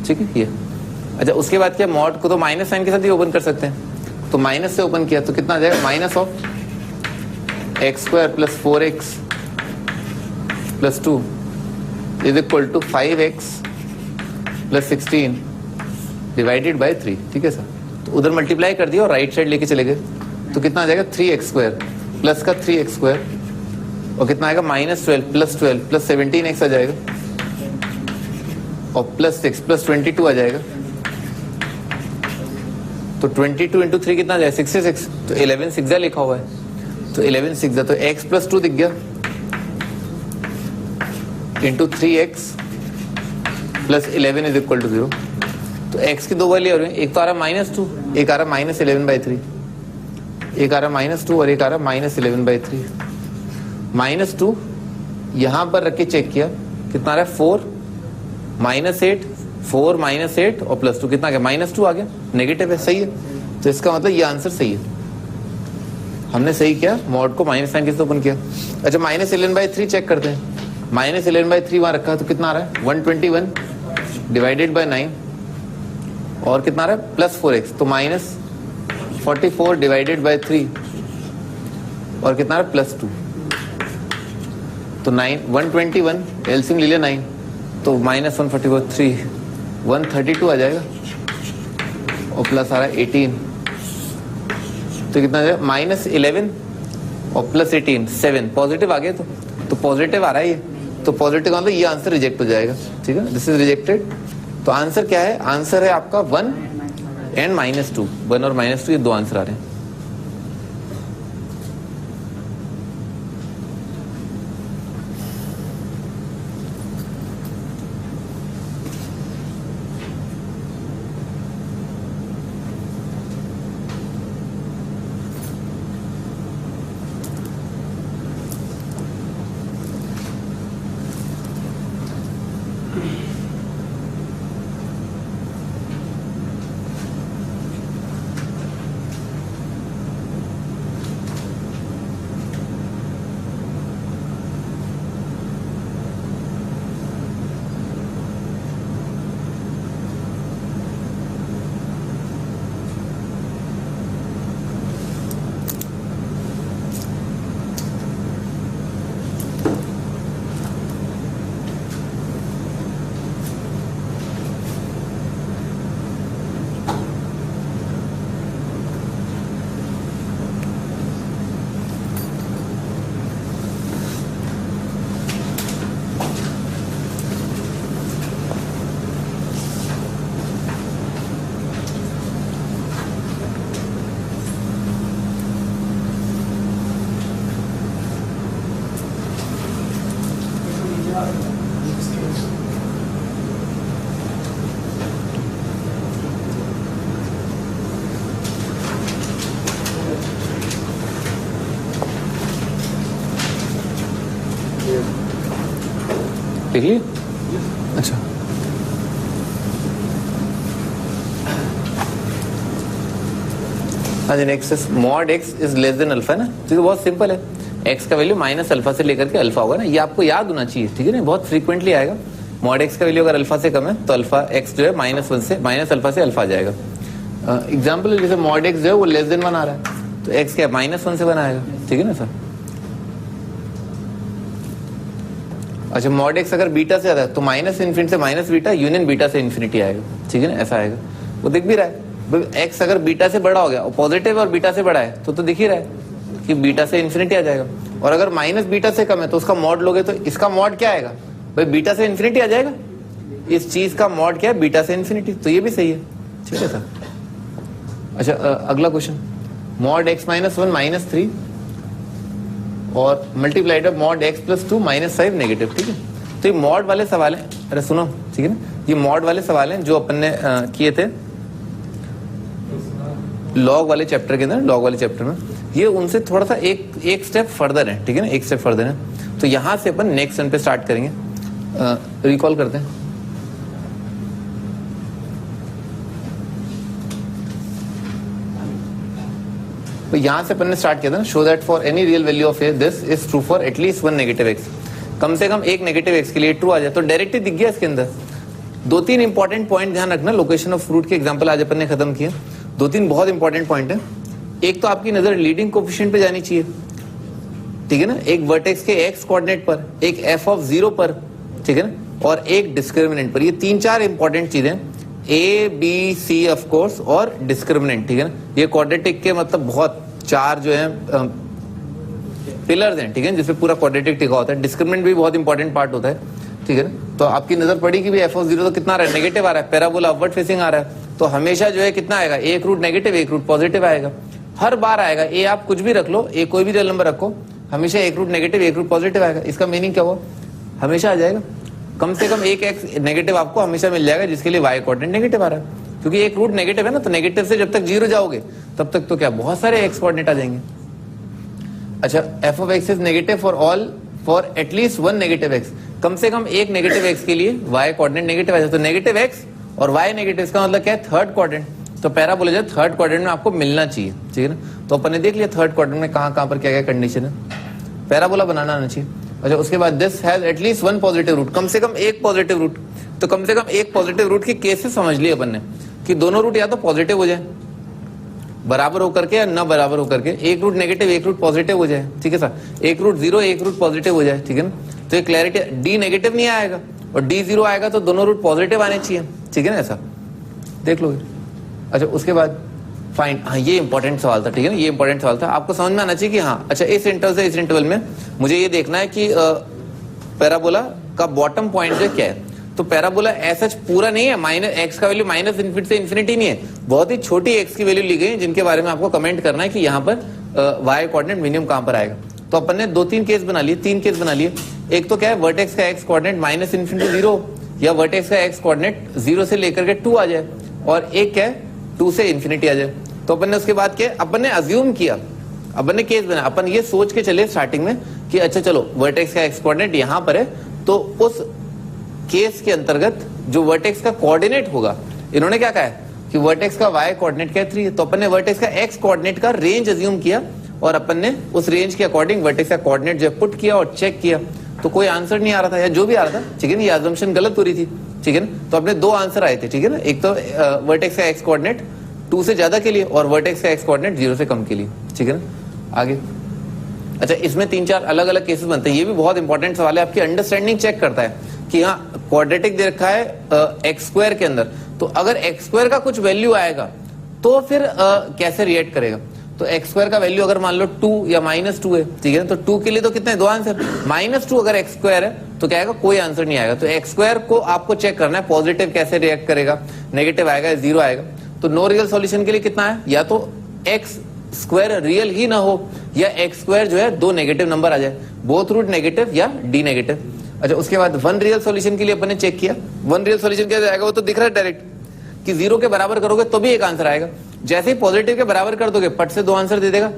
ठीक है ये। अच्छा उसके बाद क्या? मॉड को तो माइनस साइन के साथ ही ओपन कर सकते हैं, तो माइनस से ओपन किया तो कितना आ जाएगा? -(x² + 4x + 2 is equal to 5x + 16 divided by 3, ठीक है सर? तो उधर मल्टीप्लाई कर दिया और राइट साइड लेके चले गए तो कितना आ जाएगा? 3x² प्लस का 3x² और कितना आएगा? -12 + 12 + 17x आ जाएगा और +6 + 22 आ जाएगा। तो 22 × 3 कितना आ जाएगा? 66। तो 11 6 लिखा हुआ है, तो 11 6 तो x + 2 दिख गया into 3x + 11 is equal to 0। तो x की 2 वैल्यू आ रही है, एक तो आ रहा है -2, एक आ रहा है -11/3, एक आ रहा है -2 और एक आ रहा है -11/3। -2 यहां पर रख के चेक किया कितना आ रहा है? 4 -8 4 -8 और +2 कितना आ गया? -2 आ गया, नेगेटिव है, सही है। तो इसका मतलब ये आंसर सही है, हमने सही किया, मॉड को माइनस साइन किससे ओपन किया। अच्छा -11/3 चेक करते हैं। -11/3 वहां रखा तो कितना आ रहा है? 121 डिवाइडेड बाय 9 और कितना आ रहा है? +4x तो -44 डिवाइडेड बाय 3 और कितना आ रहा है? +2 तो 121 एलसीएम ले लिया 9 तो -144 3 132 आ जाएगा और प्लस आ रहा है 18 तो कितना आ जाएगा? -11 और +18 7 पॉजिटिव आ गया तो पॉजिटिव आ रहा है ये, तो पॉजिटिव मतलब ये आंसर रिजेक्ट हो जाएगा, ठीक है? This is rejected. तो आंसर क्या है? आंसर है आपका 1 एंड -2। 1 और -2 ये 2 आंसर आ रहे हैं। देख लिए? अच्छा, हाँ जी, next mod x is less than alpha है ना, तो ये बहुत सिंपल है, एक्स का वैल्यू माइनस अल्फा से लेकर के अल्फा होगा ना, ये आपको याद होना चाहिए, ठीक है ना, बहुत फ्रीक्वेंटली आएगा। मॉड एक्स का वैल्यू अगर अल्फा से कम है तो अल्फा एक्स जो है -1 से माइनस अल्फा से अल्फा आ जाएगा। एग्जाम्पल जैसे मॉड एक्स जो है वो लेस देन 1 आ रहा है, तो एक्स क्या -1 से 1 आएगा, ठीक है ना सर। अच्छा, मॉड एक्स अगर बीटा से आता है तो -∞ से माइनस बीटा यूनियन बीटा से इन्फिनिटी आएगा, ठीक है ना, ऐसा आएगा। वो दिख भी रहा है, एक्स अगर बीटा से बड़ा हो गया और पॉजिटिव और बीटा से बड़ा है तो दिख ही रहा है कि बीटा से इन्फिनिटी आ जाएगा। और अगर माइनस बीटा से कम है तो उसका मॉड लोगे तो इसका मॉड क्या आएगा भाई, बीटा से इन्फिनिटी आ जाएगा। इस चीज का मॉड क्या है, बीटा से इन्फिनिटी, तो ये भी सही है, ठीक है सर। अच्छा, अगला क्वेश्चन, मॉड x -1 -3 और multiplied by mod x + 2 -5 negative, ठीक है। तो ये मॉड वाले सवाल हैं, अरे सुनो, ठीक है ना, ये मॉड वाले सवाल हैं जो अपन ने किए थे लॉग वाले चैप्टर के अंदर, लॉग वाले चैप्टर में। ये उनसे थोड़ा सा एक स्टेप फर्दर है, ठीक है ना, एक स्टेप फर्दर है। तो यहां से अपन नेक्स्ट वन पे स्टार्ट करेंगे, रिकॉल करते हैं। तो यहां से अपन ने स्टार्ट किया था, show that for any real value of a this is true for at least 1 negative x, कम से कम एक नेगेटिव एक्स के लिए ट्रू आ जाए। तो डायरेक्ट ही दिख गया इसके अंदर। 2-3 इंपॉर्टेंट पॉइंट ध्यान रखना, लोकेशन ऑफ फ्रूट के एग्जांपल आज अपन ने खत्म किया। 2-3 बहुत इंपॉर्टेंट पॉइंट है। एक तो आपकी नजर लीडिंग कोफिशिएंट पे जानी चाहिए, ठीक है ना, एक वर्टेक्स के एक्स कोऑर्डिनेट पर, एक f(0) पर, ठीक है ना, और एक डिस्क्रिमिनेंट पर। ये 3-4 इंपॉर्टेंट चीजें, A B C of course और डिस्क्रिमिनेंट, ठीक है ना। ये क्वाड्रेटिक के मतलब बहुत 4 जो है पिलर्स हैं, ठीक है, जिसपे पूरा क्वाड्रेटिक टिका होता है। डिस्क्रिमिनेंट भी बहुत इंपॉर्टेंट पार्ट होता है, ठीक है ना। तो आपकी नजर पड़ी कि भी f(0) तो कितना आ रहा है, नेगेटिव आ रहा है, पैराबोला अपवर्ड फेसिंग आ रहा है, तो हमेशा जो है कितना आएगा, एक रूट नेगेटिव एक रूट पॉजिटिव आएगा, हर बार आएगा। ए आप कुछ भी रख लो, ए कोई भी रियल नंबर रखो, हमेशा एक रूट नेगेटिव एक रूट पॉजिटिव आएगा। इसका मीनिंग क्या हुआ, हमेशा आ जाएगा। कम से कम एक एक्स नेगेटिव आपको हमेशा मिल जाएगा जिसके लिए वाई कोऑर्डिनेट नेगेटिव आ रहा है, क्योंकि एक रूट नेगेटिव है ना, तो नेगेटिव से जब तक 0 जाओगे तब तक तो क्या बहुत सारे एक्स कोऑर्डिनेट आ जाएंगे। अच्छा, f of x is negative for at least 1 negative x, कम से कम एक नेगेटिव एक्स के लिए वाई कोऑर्डिनेट नेगेटिव आ जाए। तो नेगेटिव एक्स और वाई नेगेटिव, इसका मतलब क्या है, थर्ड क्वाड्रेंट। तो पैराबोला जो थर्ड क्वाड्रेंट में आपको मिलना चाहिए, ठीक है ना। तो अपन ने देख लिया थर्ड क्वाड्रेंट में कहां पर क्या क्या कंडीशन है, पैराबोला बनाना आना चाहिए। अच्छा, उसके बाद this has at least 1 positive root, कम से कम एक पॉजिटिव रूट। तो कम से कम एक पॉजिटिव रूट के केसेस समझ लिए अपन ने कि दोनों रूट या तो पॉजिटिव हो जाए बराबर होकर के या न बराबर होकर के, एक रूट नेगेटिव एक रूट पॉजिटिव हो जाए, ठीक है सर, एक रूट 0 एक रूट पॉजिटिव हो जाए, ठीक है ना। तो ये क्लैरिटी, डी नेगेटिव नहीं आएगा और डी 0 आएगा तो दोनों रूट पॉजिटिव आने चाहिए, ठीक है ना, ऐसा देख लोगे। अच्छा, उसके बाद फाइन, हाँ ये इंपॉर्टेंट सवाल था, ठीक है ना, ये इंपॉर्टेंट सवाल था, आपको समझ में आना चाहिए कि हाँ अच्छा इस इंटरवल से इस इंटरवल में मुझे ये देखना है कि पैराबोला का बॉटम पॉइंट जो क्या है। तो पैराबोला ऐसा पूरा नहीं है, एक्स का वैल्यू -∞ से इन्फिनिटी नहीं है, बहुत ही छोटी एक्स की वैल्यू ली गई है जिनके बारे में आपको कमेंट करना है कि यहाँ पर वाई कोऑर्डिनेट मिनिमम कहां पर आएगा। तो अपन ने 2-3 केस बना लिए, 3 केस बना लिए। एक तो क्या है, वर्टेक्स का एक्स कोऑर्डिनेट -∞ 0 या वर्टेक्स का एक्स कोऑर्डिनेट 0 से लेकर के 2 आ जाए, और एक क्या है 2 से इन्फिनिटी आ जाए। तो अपन ने उसके बाद क्या, अपन ने अज्यूम किया, अपन ने केस बना, अपन ये सोच के चले स्टार्टिंग में कि अच्छा चलो वर्टेक्स का एक्स कोऑर्डिनेट यहां पर है, तो उस केस के अंतर्गत जो वर्टेक्स का कोऑर्डिनेट होगा, इन्होंने क्या कहा है कि वर्टेक्स का वाई कोऑर्डिनेट क्या है 3 है, तो अपन ने वर्टेक्स का एक्स कोऑर्डिनेट का रेंज अज्यूम किया और अपन ने उस रेंज के अकॉर्डिंग वर्टेक्स का कोऑर्डिनेट जो पुट किया और चेक किया, तो कोई आंसर नहीं आ रहा था या जो भी आ रहा था, ठीक है ना, ये अजम्पशन गलत हो रही थी, ठीक है ना। तो अपने 2 आंसर आए थे, ठीक है ना, एक तो वर्टेक्स का एक्स कोऑर्डिनेट 2 से ज्यादा के लिए और वर्टेक्स का एक्स कोऑर्डिनेट 0 से कम के लिए, ठीक है ना। आगे अच्छा, इसमें 3-4 अलग अलग केसेस बनते हैं, ये भी बहुत इंपॉर्टेंट सवाल है, आपकी अंडरस्टैंडिंग चेक करता है कि हाँ क्वाड्रेटिक दे रखा है एक्स स्क्वायर के अंदर, तो अगर एक्स स्क्वायर का कुछ वैल्यू आएगा तो फिर कैसे रिएक्ट करेगा। तो एक्स स्क्वायर का वैल्यू अगर मान लो 2 या -2 है, ठीक है ना, तो 2 के लिए तो कितने 2 आंसर, -2 अगर एक्स स्क्वायर है तो क्या आएगा, कोई आंसर नहीं आएगा। तो एक्स स्क्वायर को आपको चेक करना है, पॉजिटिव कैसे रिएक्ट करेगा, नेगेटिव आएगा, 0 आएगा। तो नो रियल सॉल्यूशन के लिए कितना है, या तो एक्स स्क्वायर रियल ही ना हो या एक्स स्क्वायर जो है 2 नेगेटिव नंबर आ जाए, बोथ रूट नेगेटिव या डी नेगेटिव। अच्छा, उसके बाद 1 रियल सॉल्यूशन के लिए अपन ने चेक किया, 1 रियल सॉल्यूशन क्या जाएगा, वो तो दिख रहा है डायरेक्ट कि 0 के बराबर करोगे तो भी एक आंसर आएगा, जैसे ही पॉजिटिव के बराबर कर दोगे पट से 2 आंसर दे देगा,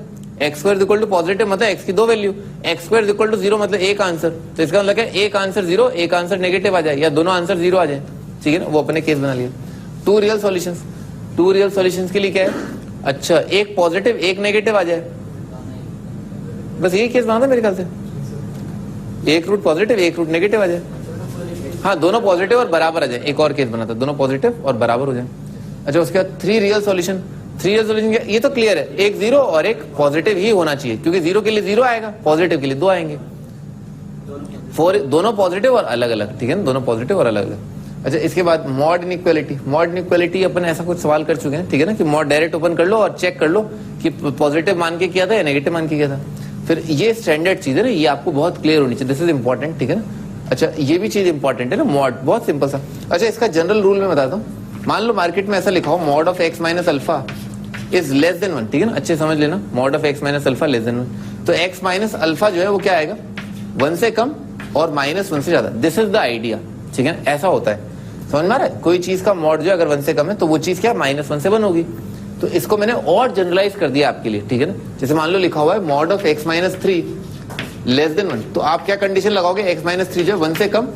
x square equal to positive मतलब एक्स की 2 वैल्यू, एक्स स्क्वायर इक्वल टू 0 मतलब एक आंसर, तो इसका मतलब है एक आंसर 0 एक आंसर नेगेटिव आ जाए या दोनों आंसर 0 आ जाए, ठीक है ना, वो अपने केस बना लिया। 2 रियल सॉल्यूशंस, 2 रियल सॉल्यूशंस के लिए क्या है, अच्छा एक पॉजिटिव एक नेगेटिव आ जाए, बस यही केस बना था मेरे ख्याल से, एक रूट पॉजिटिव एक रूट नेगेटिव आ जाए, हाँ दोनों पॉजिटिव और बराबर आ जाए, एक और केस बना था दोनों पॉजिटिव और बराबर हो जाए। अच्छा उसके बाद 3 रियल सॉल्यूशन, 3 रियल सॉल्यूशन ये तो क्लियर है, एक 0 और एक पॉजिटिव ही होना चाहिए, क्योंकि 0 के लिए 0 आएगा, पॉजिटिव के लिए 2 आएंगे, 4 दोनों पॉजिटिव और अलग अलग, ठीक है ना, दोनों पॉजिटिव और अलग अलग। अच्छा इसके बाद मॉड इनइक्वालिटी, मॉड इनइक्वालिटी अपन ऐसा कुछ सवाल कर चुके हैं, ठीक है ना, कि मॉड डायरेक्ट ओपन कर लो और चेक कर लो कि पॉजिटिव मान के किया था या नेगेटिव मान के किया था। फिर ये स्टैंडर्ड चीज है ना, ये आपको बहुत क्लियर होनी चाहिए, दिस इज इंपॉर्टेंट, ठीक है ना। अच्छा ये भी चीज इंपॉर्टेंट है ना, मॉड बहुत सिंपल सा। अच्छा इसका जनरल रूल मैं बताता हूँ, मान लो मार्केट में ऐसा लिखा हो mod of x minus alpha is less then 1, ठीक है ना, अच्छे समझ लेना, mod of x minus alpha less than 1, तो एक्स माइनस अल्फा जो है वो क्या आएगा, 1 से कम और -1 से ज्यादा, दिस इज द आइडिया, ठीक है, ऐसा होता है, समझ में आ रहा है। कोई चीज का मॉड जो अगर 1 से कम है तो वो चीज क्या -1 से 1 होगी, तो इसको मैंने और जनरलाइज कर दिया आपके लिए, ठीक है ना। जैसे मान लो लिखा हुआ है mod of x minus 3 less than 1, तो आप क्या कंडीशन लगाओगे, एक्स माइनस 3 जो है 1 से कम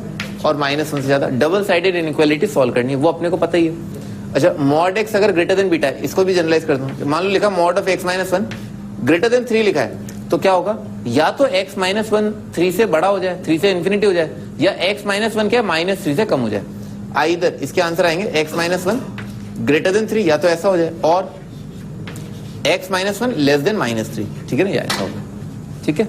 और -1 से ज्यादा, डबल साइडेड इनइक्वालिटी सॉल्व करनी है, वो अपने को पता ही है। अच्छा मॉड एक्स अगर ग्रेटर देन बीटा है, इसको भी जनरलाइज कर दूं, मान लो लिखा mod of x minus 1 greater than 3 लिखा है, तो क्या होगा, या तो एक्स माइनस 1 3 से बड़ा हो जाए, 3 से इन्फिनिटी हो जाए, या एक्स माइनस 1 क्या -3 से कम हो जाए, आइदर इसके आंसर आएंगे एक्स माइनस 1 ग्रेटर देन 3, या तो ऐसा हो जाए, और एक्स माइनस 1 लेस देन -3, ठीक है ना, या ऐसा होगा, ठीक है।